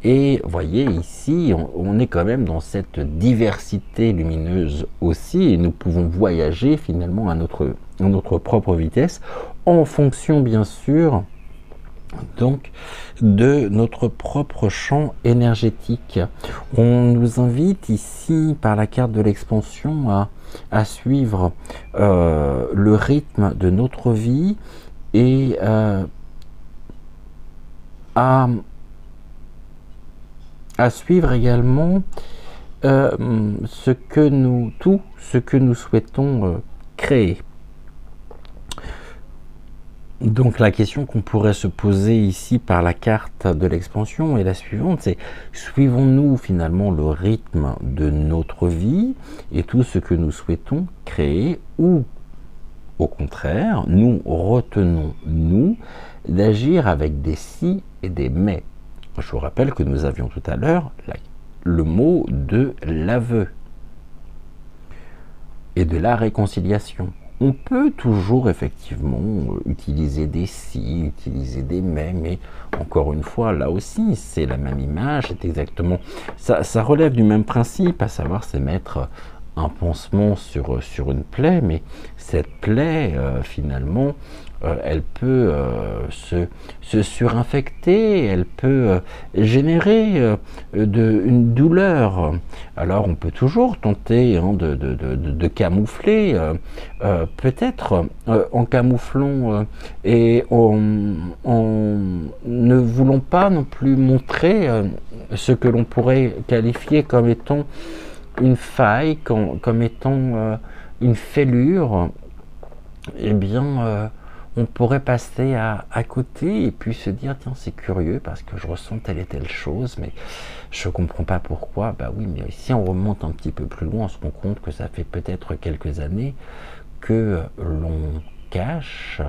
Et voyez, ici, on est quand même dans cette diversité lumineuse aussi, et nous pouvons voyager finalement à notre propre vitesse, en fonction bien sûr donc de notre propre champ énergétique. On nous invite ici par la carte de l'expansion à suivre le rythme de notre vie, et à suivre également tout ce que nous souhaitons créer. Donc la question qu'on pourrait se poser ici par la carte de l'expansion est la suivante, c'est: suivons-nous finalement le rythme de notre vie et tout ce que nous souhaitons créer, ou Au contraire, nous retenons, nous, d'agir avec des si et des mais. Je vous rappelle que nous avions tout à l'heure le mot de l'aveu et de la réconciliation. On peut toujours effectivement utiliser des si, utiliser des mais encore une fois, là aussi, c'est la même image, c'est exactement... Ça relève du même principe, à savoir c'est mettre un pansement sur une plaie, mais cette plaie, finalement, elle peut se surinfecter, elle peut générer une douleur. Alors on peut toujours tenter de camoufler, peut-être en camouflant et en ne voulant pas non plus montrer ce que l'on pourrait qualifier comme étant une faille, comme étant une fêlure. Eh bien, on pourrait passer à côté et puis se dire tiens, c'est curieux parce que je ressens telle et telle chose, mais je comprends pas pourquoi. Bah oui, mais si on remonte un petit peu plus loin, on se rend compte que ça fait peut-être quelques années que l'on cache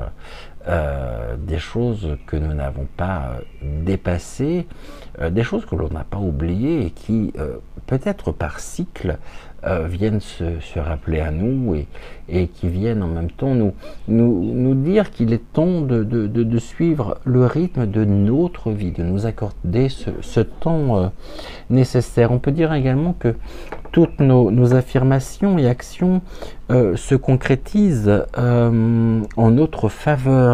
des choses que nous n'avons pas dépassées, des choses que l'on n'a pas oubliées et qui, peut-être par cycle, viennent se rappeler à nous et qui viennent en même temps nous dire qu'il est temps de suivre le rythme de notre vie, de nous accorder ce temps nécessaire. On peut dire également que toutes nos affirmations et actions se concrétisent en notre faveur,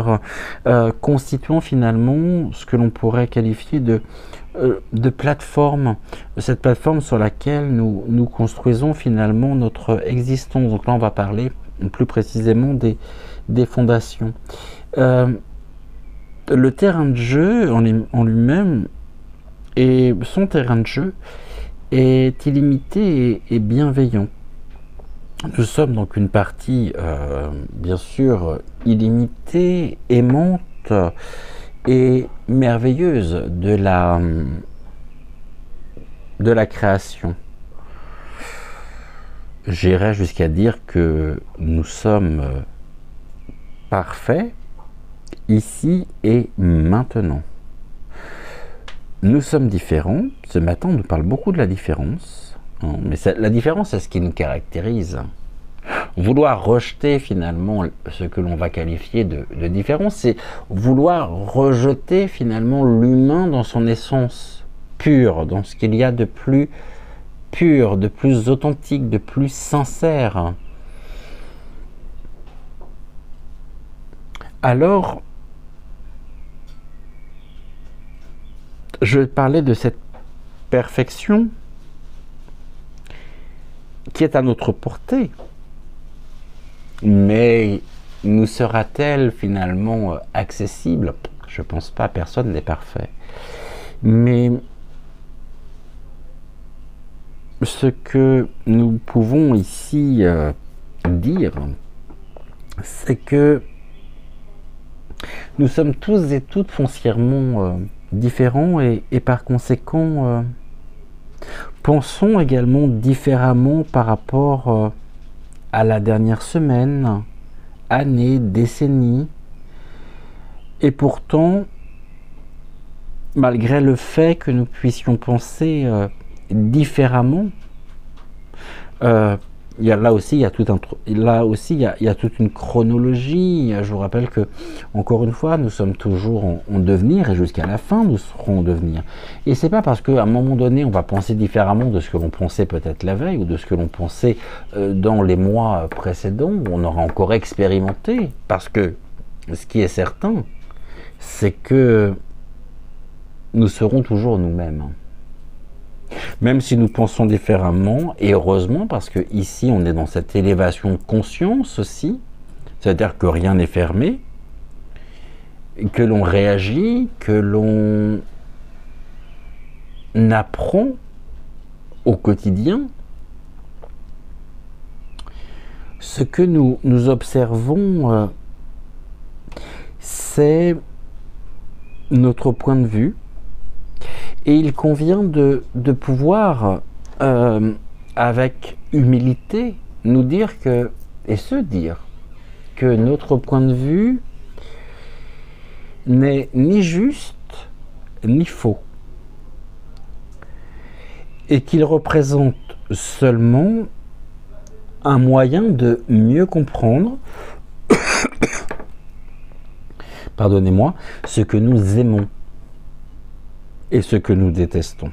constituant finalement ce que l'on pourrait qualifier de plateforme, cette plateforme sur laquelle nous construisons finalement notre existence. Donc là on va parler plus précisément des fondations. Le terrain de jeu en lui-même, et son terrain de jeu est illimité et bienveillant. Nous sommes donc une partie bien sûr illimitée, aimante et merveilleuse de la création. J'irais jusqu'à dire que nous sommes parfaits ici et maintenant. Nous sommes différents. Ce matin, on nous parle beaucoup de la différence. Mais la différence, c'est ce qui nous caractérise. Vouloir rejeter finalement ce que l'on va qualifier de différence, c'est vouloir rejeter finalement l'humain dans son essence pure, dans ce qu'il y a de plus pur, de plus authentique, de plus sincère. Alors, je parlais de cette perfection qui est à notre portée. Mais nous sera-t-elle finalement accessible? Je ne pense pas, personne n'est parfait. Mais ce que nous pouvons ici dire, c'est que nous sommes tous et toutes foncièrement différents et par conséquent pensons également différemment par rapport à la dernière semaine, année, décennie. Et pourtant, malgré le fait que nous puissions penser différemment, là aussi, il y a toute une chronologie. Je vous rappelle que, encore une fois, nous sommes toujours en devenir et jusqu'à la fin, nous serons en devenir. Et c'est pas parce qu'à un moment donné, on va penser différemment de ce que l'on pensait peut-être la veille ou de ce que l'on pensait dans les mois précédents où on aura encore expérimenté. Parce que ce qui est certain, c'est que nous serons toujours nous-mêmes. Même si nous pensons différemment, et heureusement, parce que ici on est dans cette élévation de conscience aussi, c'est-à-dire que rien n'est fermé, que l'on réagit, que l'on apprend au quotidien. Ce que nous observons, c'est notre point de vue. Et il convient de pouvoir, avec humilité, nous dire que que notre point de vue n'est ni juste ni faux, et qu'il représente seulement un moyen de mieux comprendre, pardonnez-moi, ce que nous aimons et ce que nous détestons.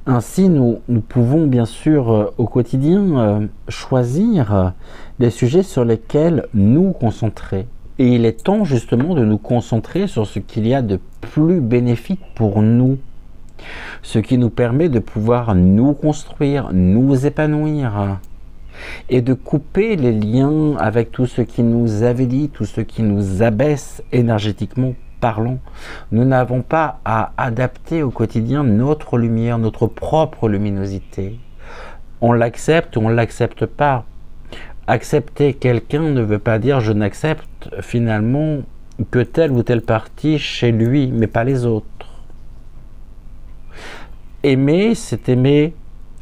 Ainsi, nous pouvons bien sûr au quotidien choisir des sujets sur lesquels nous concentrer. Et il est temps justement de nous concentrer sur ce qu'il y a de plus bénéfique pour nous. Ce qui nous permet de pouvoir nous construire, nous épanouir. Et de couper les liens avec tout ce qui nous avilit, tout ce qui nous abaisse énergétiquement parlant. Nous n'avons pas à adapter au quotidien notre lumière, notre propre luminosité. On l'accepte ou on ne l'accepte pas. Accepter quelqu'un ne veut pas dire je n'accepte finalement que telle ou telle partie chez lui, mais pas les autres. Aimer, c'est aimer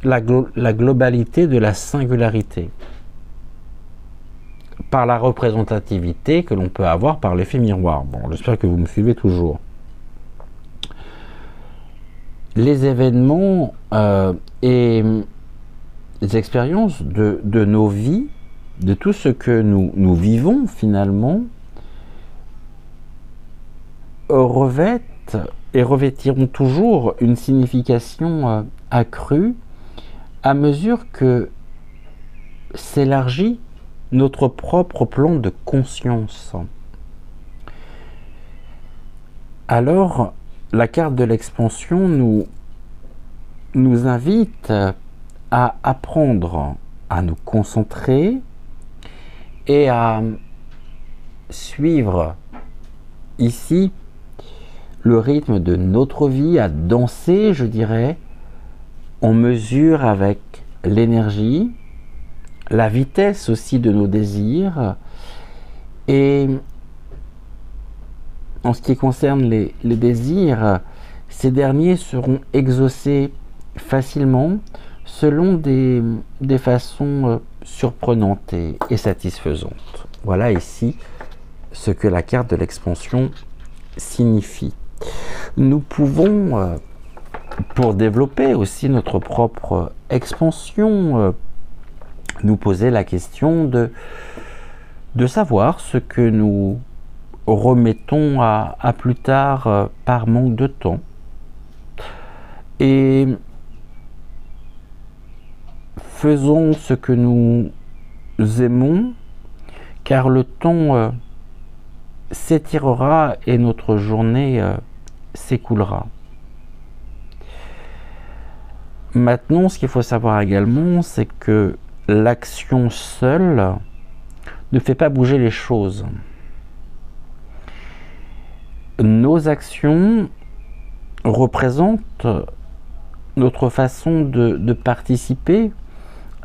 la globalité de la singularité, par la représentativité que l'on peut avoir par l'effet miroir. Bon, j'espère que vous me suivez toujours. Les événements et les expériences de nos vies, de tout ce que nous vivons finalement, revêtent et revêtiront toujours une signification accrue à mesure que s'élargit notre propre plan de conscience. Alors, la carte de l'expansion nous invite à apprendre à nous concentrer et à suivre ici le rythme de notre vie, à danser, je dirais, en mesure avec l'énergie, la vitesse aussi de nos désirs. Et en ce qui concerne les désirs, ces derniers seront exaucés facilement selon des façons surprenantes et satisfaisantes. Voilà ici ce que la carte de l'expansion signifie. Nous pouvons, pour développer aussi notre propre expansion, nous poser la question de savoir ce que nous remettons à plus tard par manque de temps. Et faisons ce que nous aimons, car le temps s'étirera et notre journée s'écoulera. Maintenant, ce qu'il faut savoir également, c'est que l'action seule ne fait pas bouger les choses. Nos actions représentent notre façon de participer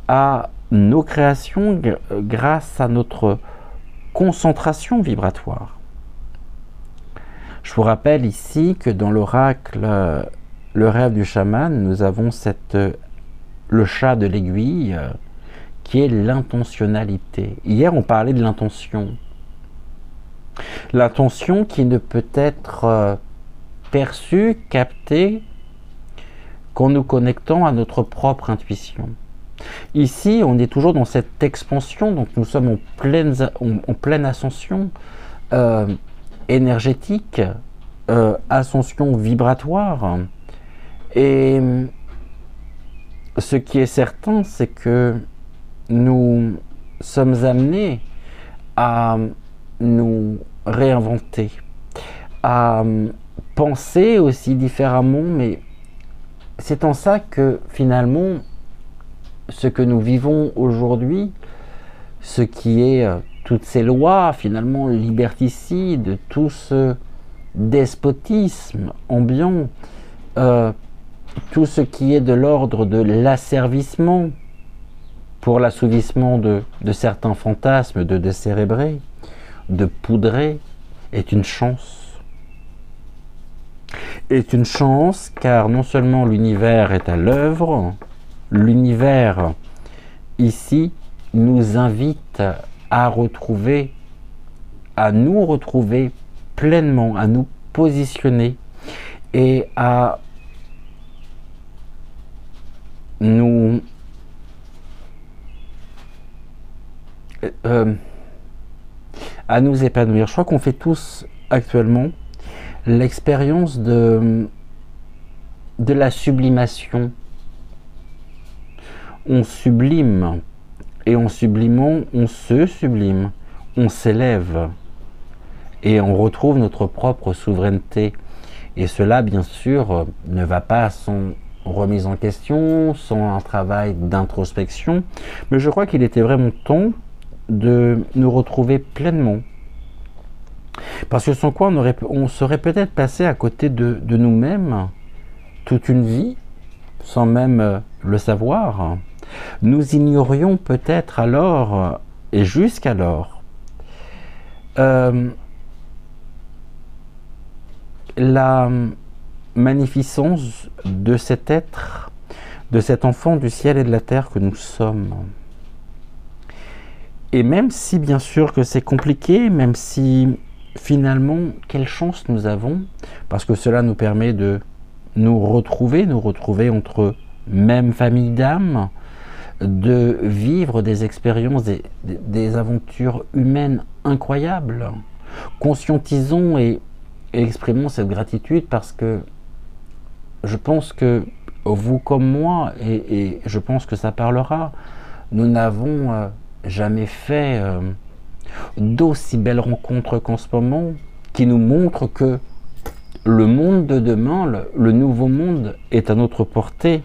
à nos créations grâce à notre concentration vibratoire. Je vous rappelle ici que dans l'oracle Le rêve du chaman, nous avons le chat de l'aiguille qui est l'intentionnalité. Hier, on parlait de l'intention. L'intention qui ne peut être perçue, captée, qu'en nous connectant à notre propre intuition. Ici, on est toujours dans cette expansion, donc nous sommes en pleine ascension énergétique, ascension vibratoire. Et ce qui est certain, c'est que nous sommes amenés à nous réinventer, à penser aussi différemment, mais c'est en ça que finalement, ce que nous vivons aujourd'hui, ce qui est toutes ces lois finalement liberticides, tout ce despotisme ambiant, tout ce qui est de l'ordre de l'asservissement pour l'assouvissement de certains fantasmes de décérébrer, de poudrer, est une chance. Est une chance car non seulement l'univers est à l'œuvre, l'univers ici nous invite à retrouver, à nous retrouver pleinement, à nous positionner et à nous épanouir. Je crois qu'on fait tous actuellement l'expérience de la sublimation. On sublime, et en sublimant, on se sublime, on s'élève, et on retrouve notre propre souveraineté. Et cela, bien sûr, ne va pas sans remise en question, sans un travail d'introspection, mais je crois qu'il était vraiment temps de nous retrouver pleinement. Parce que sans quoi on serait peut-être passé à côté de nous-mêmes toute une vie, sans même le savoir. Nous ignorions peut-être alors, et jusqu'alors, la magnificence de cet être, de cet enfant du ciel et de la terre que nous sommes. Et même si bien sûr que c'est compliqué, même si finalement, quelle chance nous avons, parce que cela nous permet de nous retrouver entre même famille d'âme, de vivre des expériences, des aventures humaines incroyables. Conscientisons et exprimons cette gratitude, parce que je pense que vous comme moi, et je pense que ça parlera, nous n'avons jamais fait d'aussi belles rencontres qu'en ce moment, qui nous montrent que le monde de demain, le nouveau monde, est à notre portée,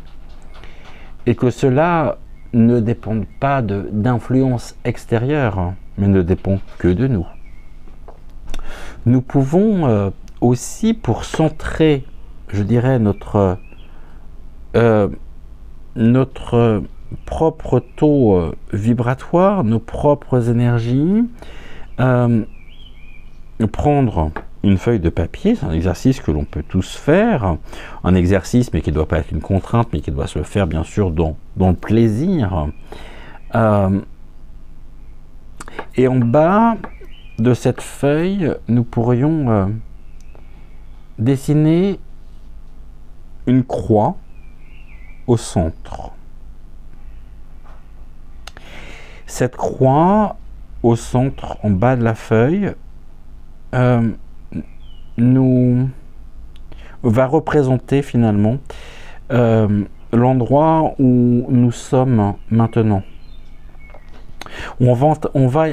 et que cela ne dépend pas d'influence extérieure, mais ne dépend que de nous. Nous pouvons aussi, pour centrer, je dirais, notre propre taux vibratoire, nos propres énergies, prendre une feuille de papier, c'est un exercice que l'on peut tous faire, un exercice mais qui ne doit pas être une contrainte, mais qui doit se faire bien sûr dans le plaisir. Et en bas de cette feuille, nous pourrions dessiner une croix au centre. Cette croix au centre, en bas de la feuille, nous va représenter finalement l'endroit où nous sommes maintenant. On va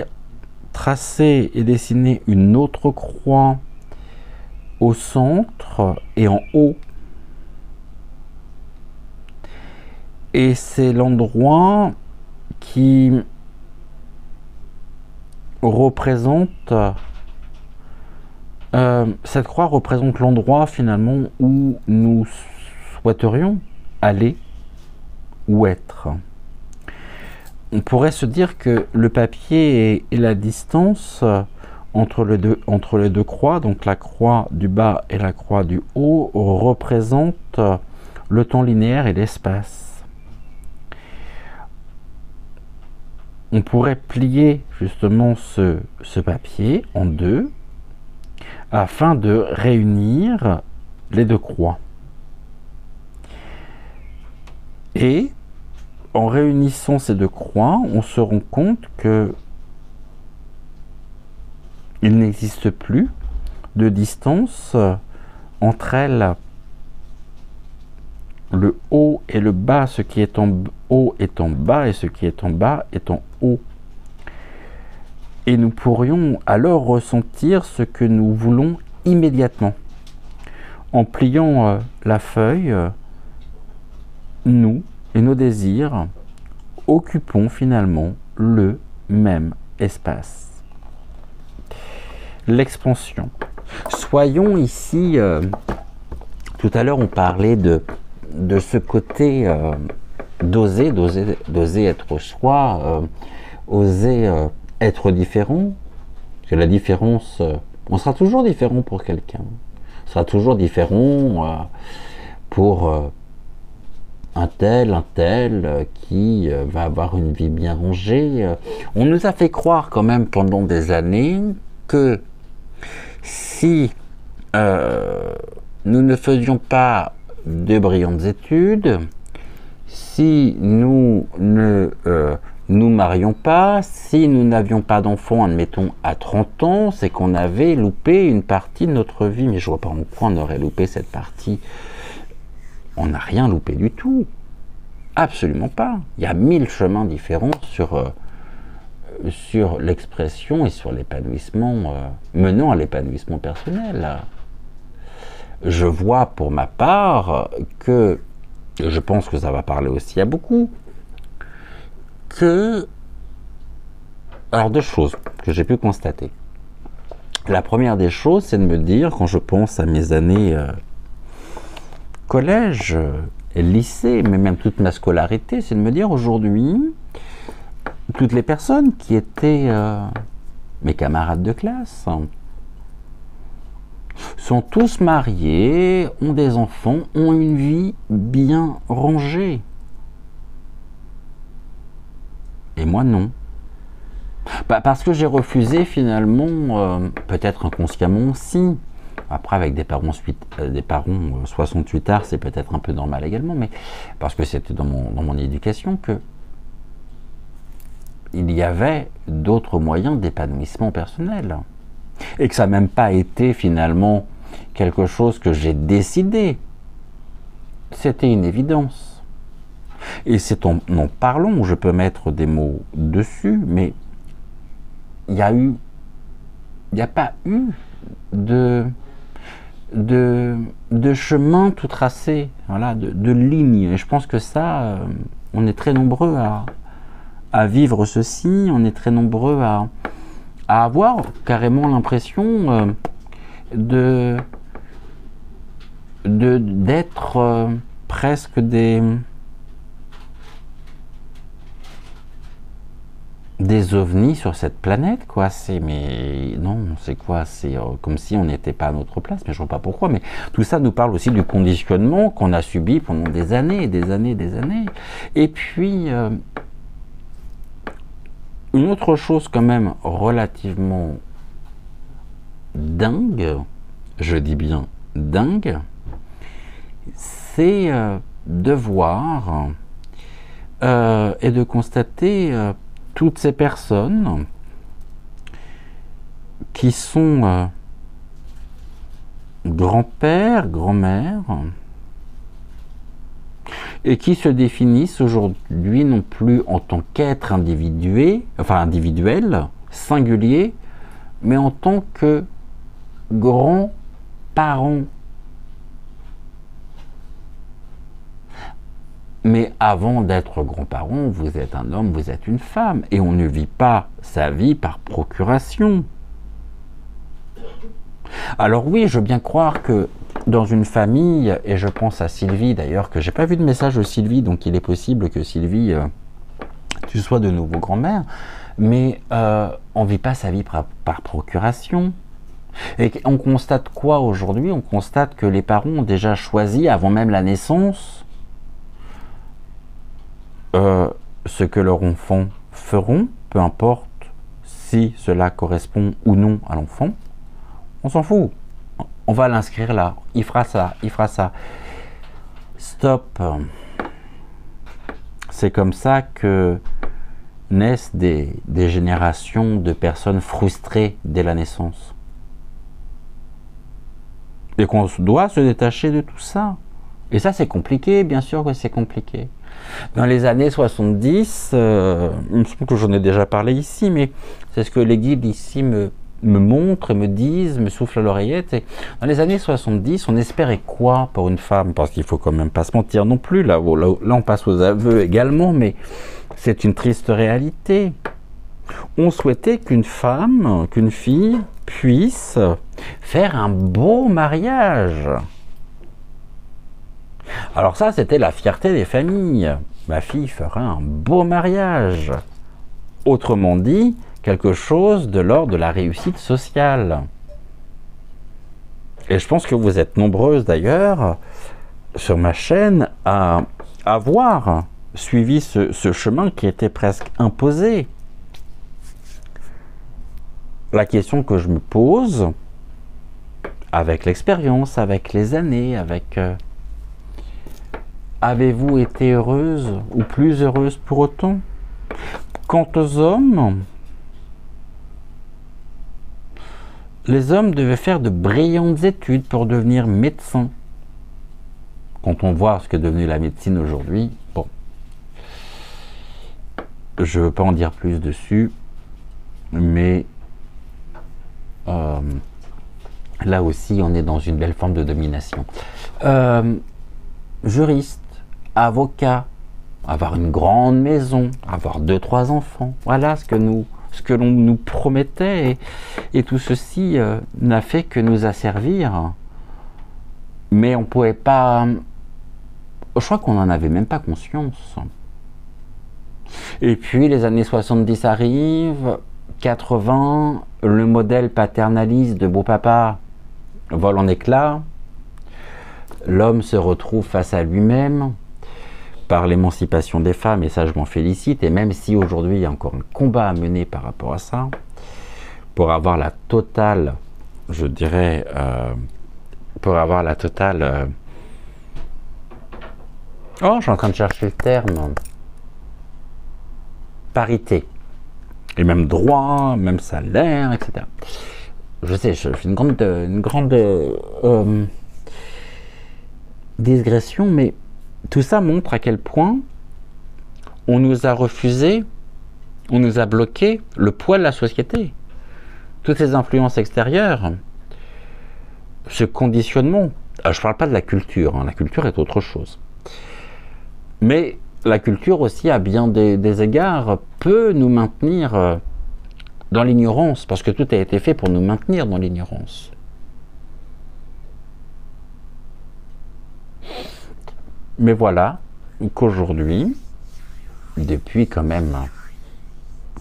tracer et dessiner une autre croix au centre et en haut. Et c'est l'endroit qui représente, cette croix représente l'endroit finalement où nous souhaiterions aller ou être. On pourrait se dire que le papier et la distance entre les deux croix, donc la croix du bas et la croix du haut, représentent le temps linéaire et l'espace. On pourrait plier justement ce papier en deux afin de réunir les deux croix. Et en réunissant ces deux croix, on se rend compte que il n'existe plus de distance entre elles. Le haut et le bas, ce qui est en haut est en bas et ce qui est en bas est en haut. Et nous pourrions alors ressentir ce que nous voulons immédiatement. En pliant la feuille, nous et nos désirs occupons finalement le même espace. L'expansion. Soyons ici, tout à l'heure on parlait de ce côté d'oser être soi, oser être différent, que la différence, on sera toujours différent pour quelqu'un, on sera toujours différent pour un tel qui va avoir une vie bien rangée. On nous a fait croire quand même pendant des années que si nous ne faisions pas de brillantes études, si nous ne nous marions pas, si nous n'avions pas d'enfants, admettons, à 30 ans, c'est qu'on avait loupé une partie de notre vie. Mais je vois pas en quoi on aurait loupé cette partie. On n'a rien loupé du tout. Absolument pas. Il y a 1000 chemins différents sur l'expression et sur l'épanouissement, menant à l'épanouissement personnel. Je vois pour ma part que, je pense que ça va parler aussi à beaucoup, que, alors 2 choses que j'ai pu constater. La première des choses, c'est de me dire, quand je pense à mes années collège et lycée, mais même toute ma scolarité, c'est de me dire aujourd'hui, toutes les personnes qui étaient mes camarades de classe sont tous mariés, ont des enfants, ont une vie bien rangée. Et moi non. Parce que j'ai refusé finalement, peut-être inconsciemment aussi, après avec des parents 68 arts, c'est peut-être un peu normal également, mais parce que c'était dans mon éducation que il y avait d'autres moyens d'épanouissement personnel. Et que ça n'a même pas été finalement quelque chose que j'ai décidé. C'était une évidence. Et c'est en parlant où je peux mettre des mots dessus, mais il n'y a pas eu de chemin tout tracé, voilà, de ligne. Et je pense que ça, on est très nombreux à vivre ceci, on est très nombreux à avoir carrément l'impression d'être presque des ovnis sur cette planète, quoi. Mais non, c'est quoi? C'est comme si on n'était pas à notre place, mais je vois pas pourquoi. Mais tout ça nous parle aussi du conditionnement qu'on a subi pendant des années, des années, des années. Et puis une autre chose quand même relativement dingue, je dis bien dingue, c'est de voir et de constater toutes ces personnes qui sont grands-pères, grand-mères, et qui se définissent aujourd'hui non plus en tant qu'être individuel, singulier, mais en tant que grands-parents. Mais avant d'être grands-parents, vous êtes un homme, vous êtes une femme, et on ne vit pas sa vie par procuration. Alors oui, je veux bien croire que dans une famille, et je pense à Sylvie d'ailleurs, que j'ai pas vu de message de Sylvie, donc il est possible que Sylvie, tu sois de nouveau grand-mère, mais on ne vit pas sa vie par procuration. Et on constate quoi aujourd'hui? On constate que les parents ont déjà choisi, avant même la naissance, ce que leurs enfants feront, peu importe si cela correspond ou non à l'enfant. On s'en fout. On va l'inscrire là. Il fera ça, il fera ça. Stop. C'est comme ça que naissent des générations de personnes frustrées dès la naissance. Et qu'on doit se détacher de tout ça. Et ça, c'est compliqué, bien sûr que c'est compliqué. Dans les années 70, il me semble que j'en ai déjà parlé ici, mais c'est ce que les guides ici me montrent, me disent, me soufflent à l'oreillette. Et dans les années 70, on espérait quoi pour une femme? Parce qu'il faut quand même pas se mentir non plus, là on passe aux aveux également, mais c'est une triste réalité. On souhaitait qu'une femme, qu'une fille puisse faire un beau mariage. Alors ça, c'était la fierté des familles. Ma fille fera un beau mariage. Autrement dit, quelque chose de l'ordre de la réussite sociale. Et je pense que vous êtes nombreuses d'ailleurs sur ma chaîne à avoir suivi ce chemin qui était presque imposé. La question que je me pose, avec l'expérience, avec les années, avec... avez-vous été heureuse ou plus heureuse pour autant? Quant aux hommes, les hommes devaient faire de brillantes études pour devenir médecins. Quand on voit ce qu'est devenu la médecine aujourd'hui, bon, je ne veux pas en dire plus dessus, mais là aussi, on est dans une belle forme de domination. Juriste, avocat, avoir une grande maison, avoir 2-3 enfants, voilà ce que l'on nous promettait, et tout ceci n'a fait que nous asservir, mais on ne pouvait pas, je crois qu'on n'en avait même pas conscience. Et puis les années 70 arrivent, 80, le modèle paternaliste de beau papa vole en éclats, l'homme se retrouve face à lui-même par l'émancipation des femmes, et ça je m'en félicite, et même si aujourd'hui il y a encore un combat à mener par rapport à ça, pour avoir la totale, je dirais, pour avoir la totale... Oh, je suis en train de chercher le terme. Parité. Et même droit, même salaire, etc. Je sais, je fais une grande digression, mais tout ça montre à quel point on nous a refusé, on nous a bloqué le poids de la société. Toutes ces influences extérieures, ce conditionnement, je ne parle pas de la culture, hein, la culture est autre chose. Mais la culture aussi, à bien des égards, peut nous maintenir dans l'ignorance, parce que tout a été fait pour nous maintenir dans l'ignorance. Mais voilà qu'aujourd'hui, depuis quand même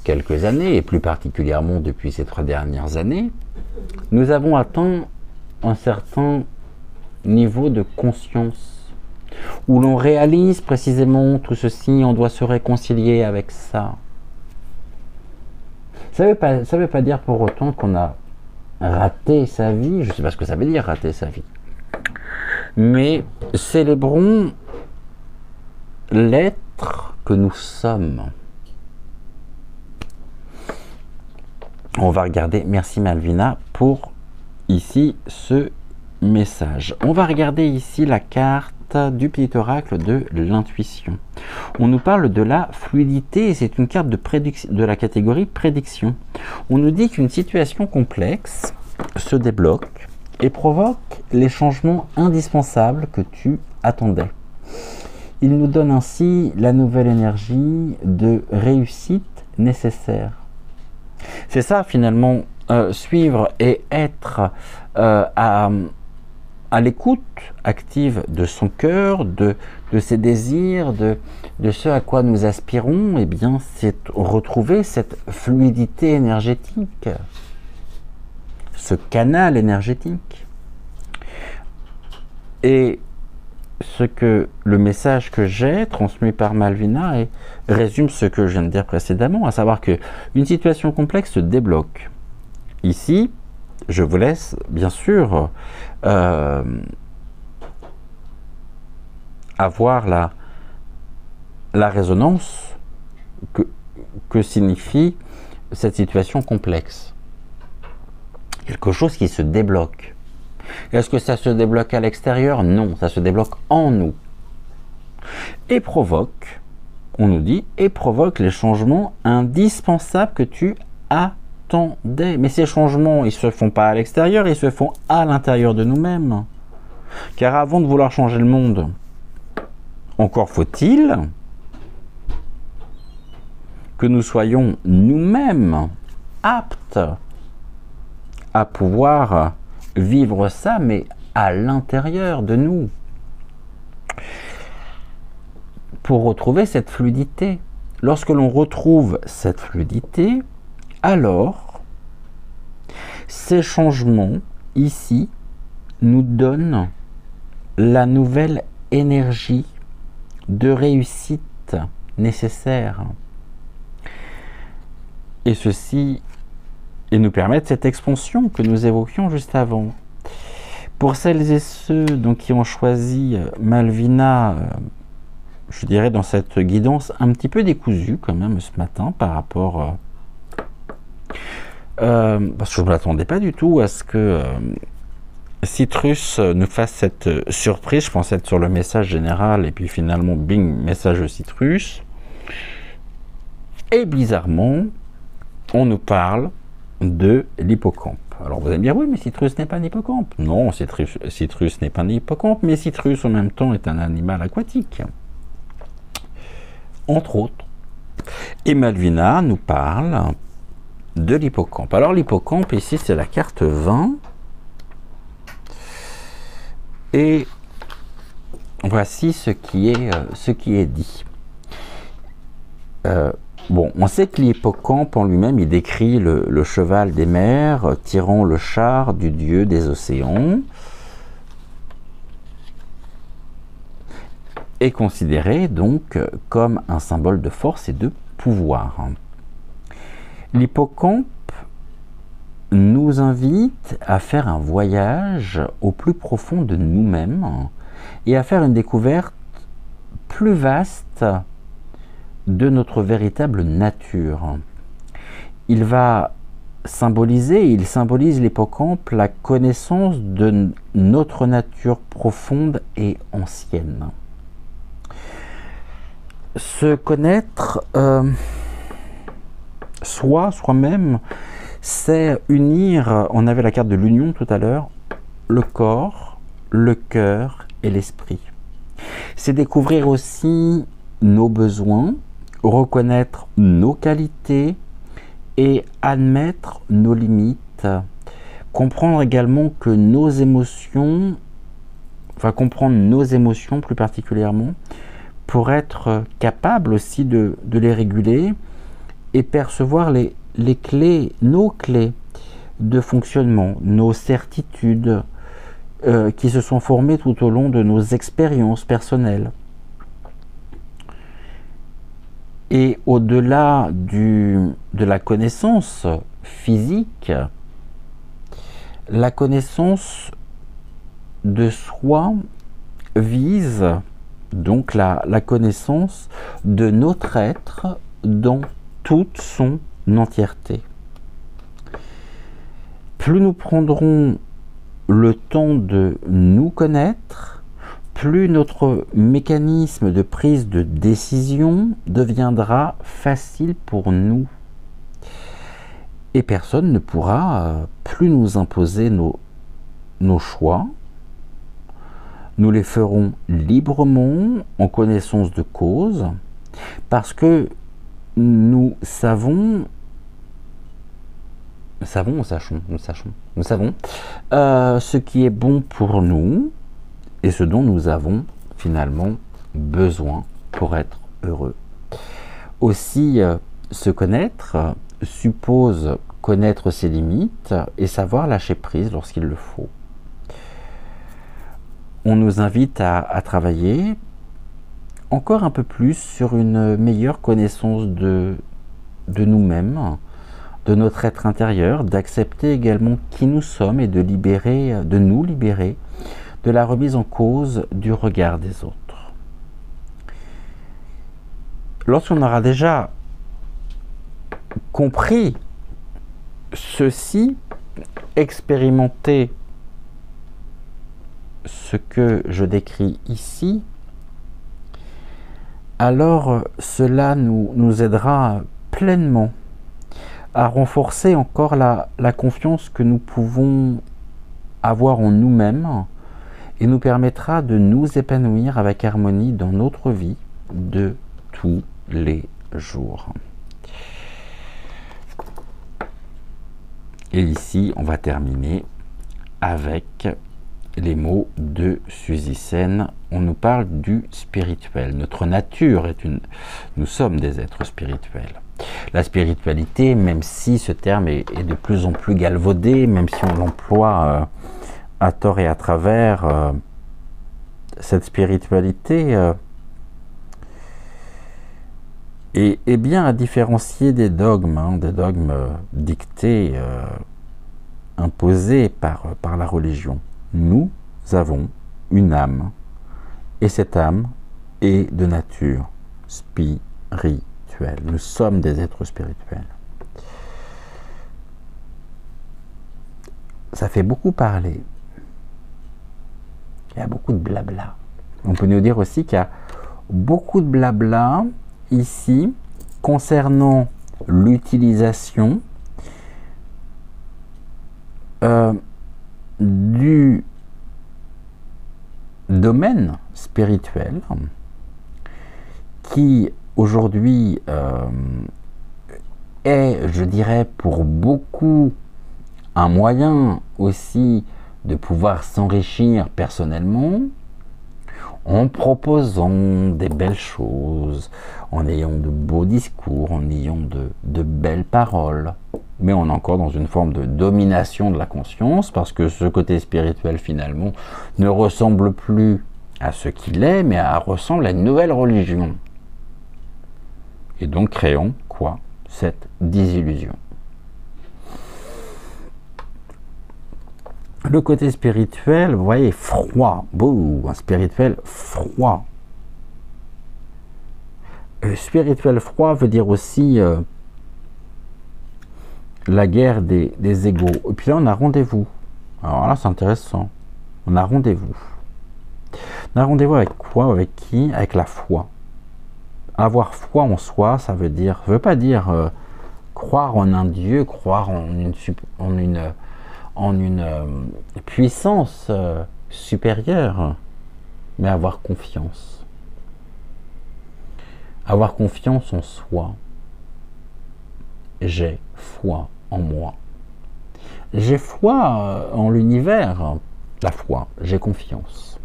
quelques années, et plus particulièrement depuis ces 3 dernières années, nous avons atteint un certain niveau de conscience, où l'on réalise précisément tout ceci, on doit se réconcilier avec ça. Ça veut pas dire pour autant qu'on a raté sa vie, je ne sais pas ce que ça veut dire rater sa vie. Mais célébrons l'être que nous sommes. On va regarder, merci Malvina pour ici ce message. On va regarder ici la carte du petit oracle de l'intuition. On nous parle de la fluidité et c'est une carte de la catégorie prédiction. On nous dit qu'une situation complexe se débloque et provoque les changements indispensables que tu attendais. Il nous donne ainsi la nouvelle énergie de réussite nécessaire. C'est ça finalement, suivre et être à l'écoute active de son cœur, de ses désirs, de ce à quoi nous aspirons, eh bien, c'est retrouver cette fluidité énergétique, ce canal énergétique. Et le message que j'ai transmis par Malvina résume ce que je viens de dire précédemment, à savoir qu'une situation complexe se débloque. Ici, je vous laisse bien sûr avoir la résonance que signifie cette situation complexe. Quelque chose qui se débloque. Est-ce que ça se débloque à l'extérieur? Non, ça se débloque en nous. Et provoque, on nous dit, et provoque les changements indispensables que tu attendais. Mais ces changements, ils ne se font pas à l'extérieur, ils se font à l'intérieur de nous-mêmes. Car avant de vouloir changer le monde, encore faut-il que nous soyons nous-mêmes aptes à pouvoir vivre ça, mais à l'intérieur de nous, pour retrouver cette fluidité. Lorsque l'on retrouve cette fluidité, alors ces changements ici nous donnent la nouvelle énergie de réussite nécessaire. Et ceci nous permettre cette expansion que nous évoquions juste avant. Pour celles et ceux donc, qui ont choisi Malvina, je dirais dans cette guidance un petit peu décousue quand même ce matin par rapport... parce que je ne m'attendais pas du tout à ce que Citrus nous fasse cette surprise. Je pensais être sur le message général et puis finalement, bing, message de Citrus. Et bizarrement, on nous parle de l'hippocampe. Alors vous allez me dire, oui, mais Citrus n'est pas un hippocampe. Non, Citrus n'est pas un hippocampe, mais Citrus en même temps est un animal aquatique. Entre autres. Et Malvina nous parle de l'hippocampe. Alors l'hippocampe, ici, c'est la carte 20. Et voici ce qui est dit. Bon, on sait que l'hippocampe en lui-même, il décrit le cheval des mers tirant le char du dieu des océans, est considéré donc comme un symbole de force et de pouvoir. L'hippocampe nous invite à faire un voyage au plus profond de nous-mêmes et à faire une découverte plus vaste de notre véritable nature. Il symbolise l'hippocampe la connaissance de notre nature profonde et ancienne. Se connaître soi-même, c'est unir, on avait la carte de l'union tout à l'heure, le corps, le cœur et l'esprit. C'est découvrir aussi nos besoins, reconnaître nos qualités et admettre nos limites. Comprendre également que nos émotions, comprendre nos émotions plus particulièrement, pour être capable aussi de les réguler et percevoir les clés, nos clés de fonctionnement, nos certitudes qui se sont formées tout au long de nos expériences personnelles. Et au-delà de la connaissance physique, la connaissance de soi vise donc la connaissance de notre être dans toute son entièreté. Plus nous prendrons le temps de nous connaître, plus notre mécanisme de prise de décision deviendra facile pour nous. Et personne ne pourra plus nous imposer nos choix. Nous les ferons librement, en connaissance de cause, parce que nous savons ce qui est bon pour nous et ce dont nous avons finalement besoin pour être heureux. Aussi, se connaître suppose connaître ses limites et savoir lâcher prise lorsqu'il le faut. On nous invite à travailler encore un peu plus sur une meilleure connaissance de nous-mêmes, de notre être intérieur, d'accepter également qui nous sommes et de nous libérer de la remise en cause du regard des autres. Lorsqu'on aura déjà compris ceci, expérimenté ce que je décris ici, alors cela nous aidera pleinement à renforcer encore la confiance que nous pouvons avoir en nous-mêmes et nous permettra de nous épanouir avec harmonie dans notre vie de tous les jours. Et ici, on va terminer avec les mots de Suzy Sen. On nous parle du spirituel. Notre nature nous sommes des êtres spirituels. La spiritualité, même si ce terme est de plus en plus galvaudé, même si on l'emploie à tort et à travers, cette spiritualité Et bien à différencier des dogmes, des dogmes dictés, imposés par la religion. Nous avons une âme, et cette âme est de nature spirituelle. Nous sommes des êtres spirituels. Ça fait beaucoup parler. Il y a beaucoup de blabla. On peut nous dire aussi qu'il y a beaucoup de blabla ici concernant l'utilisation du domaine spirituel qui aujourd'hui est, je dirais, pour beaucoup un moyen aussi de pouvoir s'enrichir personnellement en proposant des belles choses, en ayant de beaux discours, en ayant de belles paroles. Mais on est encore dans une forme de domination de la conscience, parce que ce côté spirituel, finalement, ne ressemble plus à ce qu'il est, mais ressemble à une nouvelle religion. Et donc créons, quoi? Cette désillusion. Le côté spirituel, vous voyez, froid, beau, un spirituel froid. Spirituel froid veut dire aussi la guerre des égaux. Et puis là, on a rendez-vous. Alors là, c'est intéressant. On a rendez-vous. On a rendez-vous avec quoi? Avec qui? Avec la foi. Avoir foi en soi, ça veut pas dire croire en un Dieu, croire en une puissance supérieure, mais avoir confiance. Avoir confiance en soi. J'ai foi en moi. J'ai foi en l'univers. La foi, j'ai confiance.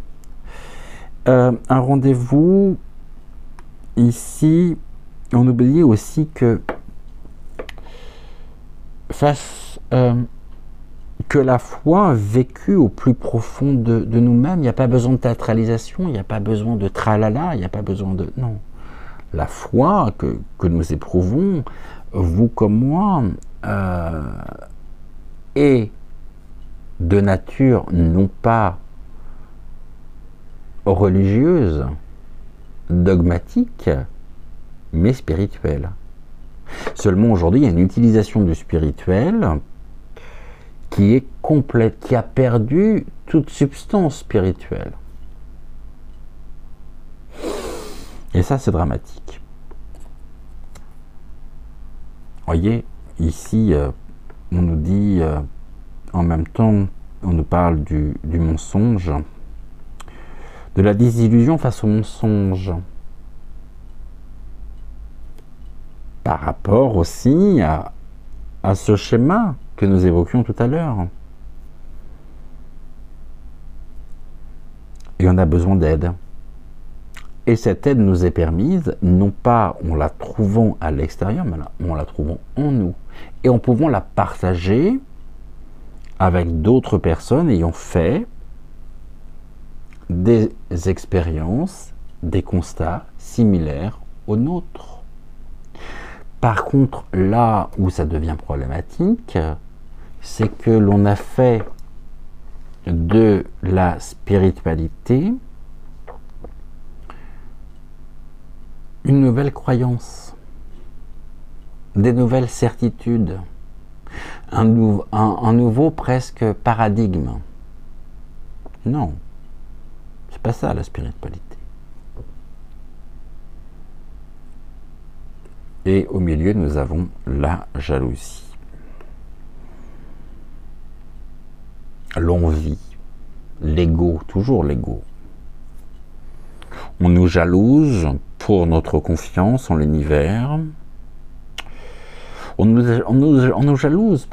Un rendez-vous, ici, on oublie aussi que que la foi vécue au plus profond de nous-mêmes, il n'y a pas besoin de théâtralisation, il n'y a pas besoin de tralala, il n'y a pas besoin de... Non. La foi que nous éprouvons, vous comme moi, est de nature non pas religieuse, dogmatique, mais spirituelle. Seulement aujourd'hui, il y a une utilisation du spirituel qui est complète, qui a perdu toute substance spirituelle. Et ça, c'est dramatique. Voyez, ici, on nous dit, en même temps, on nous parle du mensonge, de la désillusion face au mensonge. Par rapport aussi à ce schéma que nous évoquions tout à l'heure. Et on a besoin d'aide. Et cette aide nous est permise, non pas en la trouvant à l'extérieur, mais en la trouvant en nous. Et en pouvant la partager avec d'autres personnes ayant fait des expériences, des constats similaires aux nôtres. Par contre, là où ça devient problématique, c'est que l'on a fait de la spiritualité une nouvelle croyance, des nouvelles certitudes, un nouveau presque paradigme. Non, c'est pas ça la spiritualité. Et au milieu, nous avons la jalousie. L'envie, l'ego, toujours l'ego. On nous jalouse pour notre confiance en l'univers. On nous jalouse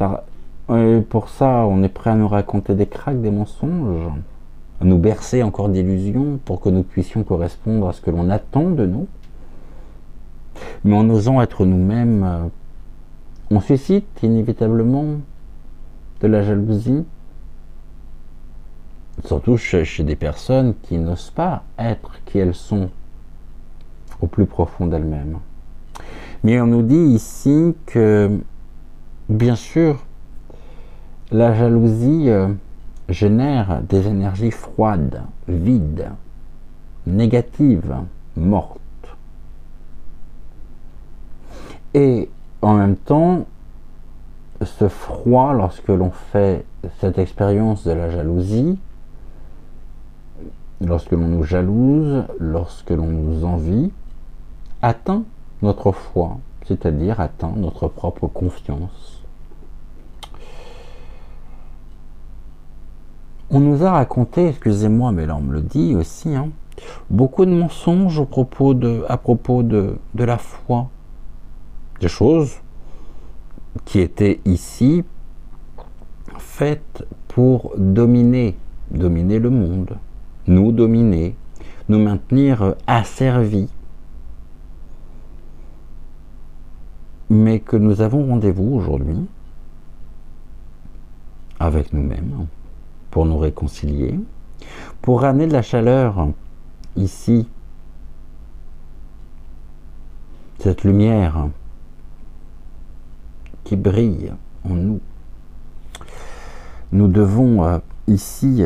pour ça, on est prêt à nous raconter des cracks, des mensonges, à nous bercer encore d'illusions pour que nous puissions correspondre à ce que l'on attend de nous. Mais en osant être nous-mêmes, on suscite inévitablement de la jalousie, surtout chez des personnes qui n'osent pas être qui elles sont au plus profond d'elles-mêmes. Mais on nous dit ici que, bien sûr, la jalousie génère des énergies froides, vides, négatives, mortes. Et en même temps, ce froid, lorsque l'on fait cette expérience de la jalousie, lorsque l'on nous jalouse, lorsque l'on nous envie, atteint notre foi, c'est-à-dire atteint notre propre confiance. On nous a raconté, excusez-moi, mais là on me le dit aussi, beaucoup de mensonges à propos de la foi. Des choses qui étaient ici faites pour dominer le monde, nous dominer, nous maintenir asservis. Mais que nous avons rendez-vous aujourd'hui avec nous-mêmes pour nous réconcilier, pour ramener de la chaleur ici, cette lumière qui brille en nous. Nous devons ici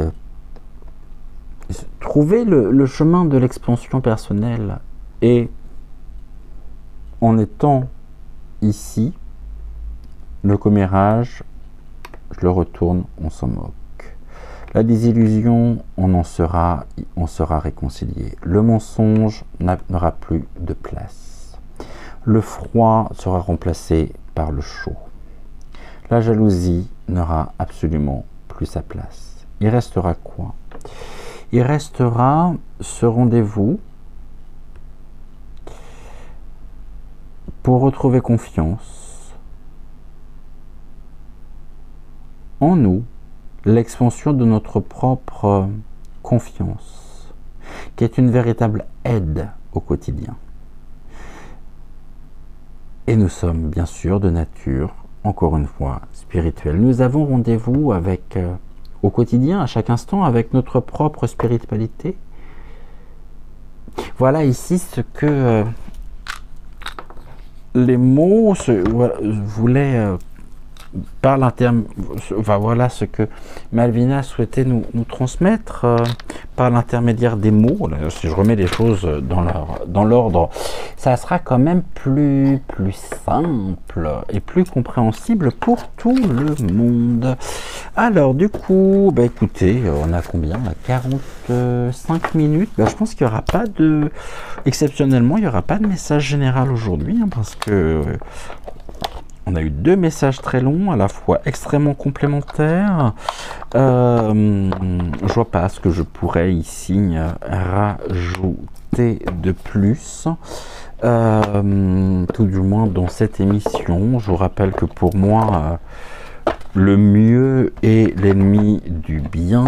trouver le chemin de l'expansion personnelle, et en étant ici, le commérage, je le retourne, on s'en moque. La désillusion, on sera réconcilié. Le mensonge n'aura plus de place. Le froid sera remplacé par le chaud. La jalousie n'aura absolument plus sa place. Il restera quoi? Il restera ce rendez-vous pour retrouver confiance en nous, l'expansion de notre propre confiance, qui est une véritable aide au quotidien. Et nous sommes bien sûr de nature, encore une fois, spirituelle. Nous avons rendez-vous avec, au quotidien, à chaque instant, avec notre propre spiritualité. Voilà ici ce que les mots voulaient, par voilà ce que Malvina souhaitait nous transmettre par l'intermédiaire des mots. Là, si je remets les choses dans l'ordre, ça sera quand même plus simple et plus compréhensible pour tout le monde. Alors du coup, écoutez, on a combien là, 45 minutes. Je pense qu'il n'y aura pas de... Exceptionnellement, il n'y aura pas de message général aujourd'hui, parce que... on a eu 2 messages très longs, à la fois extrêmement complémentaires. Je vois pas ce que je pourrais ici rajouter de plus. Tout du moins dans cette émission. Je vous rappelle que pour moi, le mieux est l'ennemi du bien.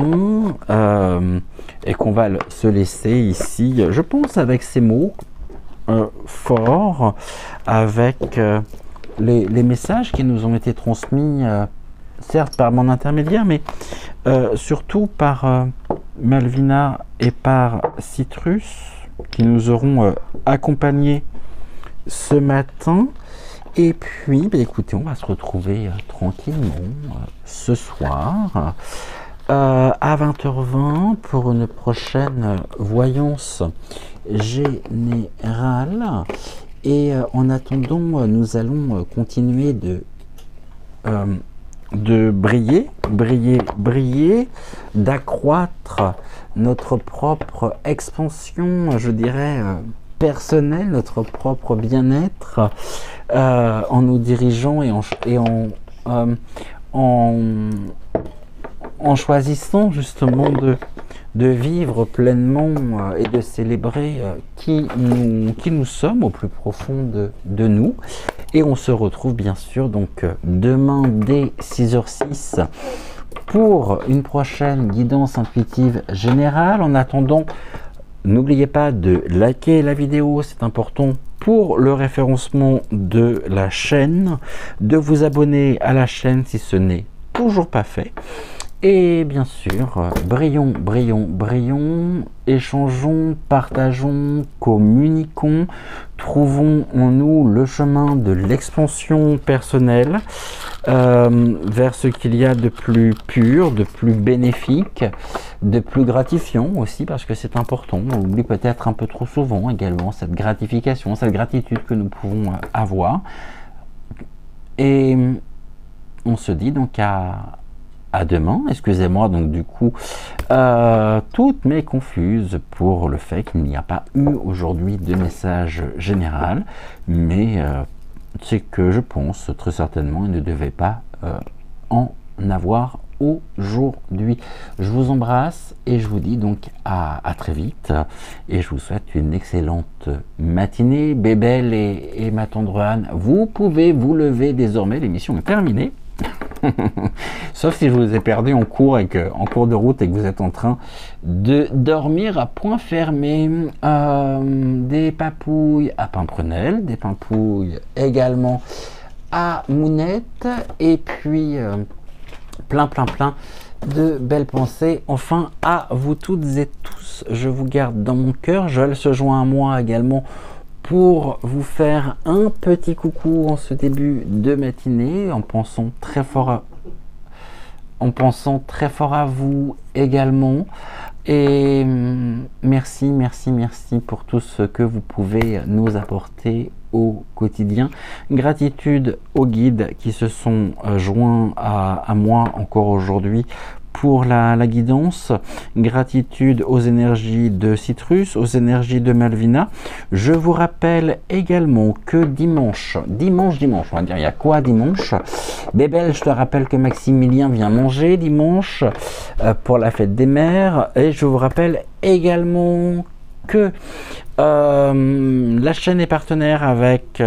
Et qu'on va se laisser ici, je pense, avec ces mots forts, avec... les messages qui nous ont été transmis, certes par mon intermédiaire, mais surtout par Malvina et par Citrus, qui nous auront accompagnés ce matin. Et puis, écoutez, on va se retrouver tranquillement ce soir à 20h20 pour une prochaine voyance générale. Et en attendant, nous allons continuer de briller, d'accroître notre propre expansion, je dirais, personnelle, notre propre bien-être, en nous dirigeant et en choisissant justement de vivre pleinement et de célébrer qui nous sommes au plus profond de nous. Et on se retrouve bien sûr donc demain dès 6h06 pour une prochaine guidance intuitive générale. En attendant, n'oubliez pas de liker la vidéo, c'est important pour le référencement de la chaîne, de vous abonner à la chaîne si ce n'est toujours pas fait. Et bien sûr, brillons, brillons, brillons, échangeons, partageons, communiquons, trouvons en nous le chemin de l'expansion personnelle vers ce qu'il y a de plus pur, de plus bénéfique, de plus gratifiant aussi, parce que c'est important. On oublie peut-être un peu trop souvent également cette gratification, cette gratitude que nous pouvons avoir. Et on se dit donc à demain. Excusez-moi donc du coup toutes mes confuses pour le fait qu'il n'y a pas eu aujourd'hui de message général, mais c'est que je pense très certainement il ne devait pas en avoir aujourd'hui. Je vous embrasse et je vous dis donc à très vite et je vous souhaite une excellente matinée. Bébel et ma tendre Anne, vous pouvez vous lever désormais, l'émission est terminée. Sauf si je vous ai perdu en cours de route et que vous êtes en train de dormir à point fermé. Des papouilles à Pimprenel, des papouilles également à Mounette, et puis plein de belles pensées. Enfin, à vous toutes et tous, je vous garde dans mon cœur. Joël se joint à moi également pour vous faire un petit coucou en ce début de matinée, en pensant très fort à vous également. Et merci pour tout ce que vous pouvez nous apporter au quotidien. Gratitude aux guides qui se sont joints à moi encore aujourd'hui pour la guidance. Gratitude aux énergies de Citrus, aux énergies de Malvina. Je vous rappelle également que dimanche, on va dire, il y a quoi dimanche? Bébel, je te rappelle que Maximilien vient manger dimanche pour la fête des mères. Et je vous rappelle également que la chaîne est partenaire avec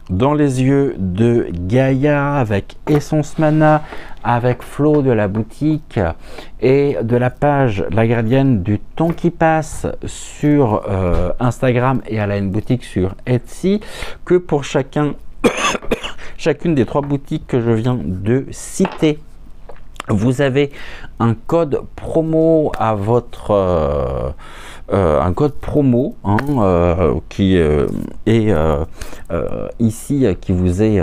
Dans les yeux de Gaïa, avec Essence Mana, avec Flo de la boutique et de la page La Gardienne du Temps qui passe sur Instagram et à la boutique sur Etsy, que pour chacune des 3 boutiques que je viens de citer, vous avez un code promo à votre un code promo qui est ici, qui vous est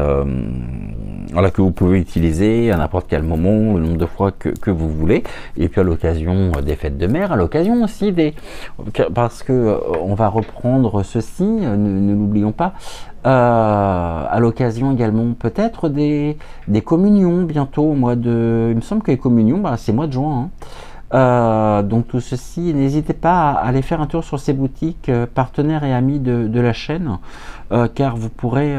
voilà, que vous pouvez utiliser à n'importe quel moment, le nombre de fois que vous voulez, et puis à l'occasion des fêtes de mer, à l'occasion aussi parce que on va reprendre ceci, ne l'oublions pas, à l'occasion également peut-être des communions bientôt au mois de, il me semble que les communions c'est mois de juin, donc tout ceci, n'hésitez pas à aller faire un tour sur ces boutiques partenaires et amis de la chaîne, car vous pourrez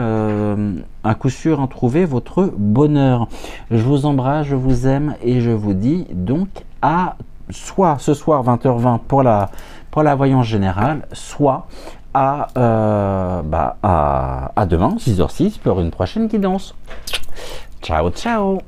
à coup sûr en trouver votre bonheur. Je vous embrasse, je vous aime et je vous dis donc à soit ce soir 20h20 pour la voyance générale, soit à demain 6h06 pour une prochaine guidance. Ciao ciao.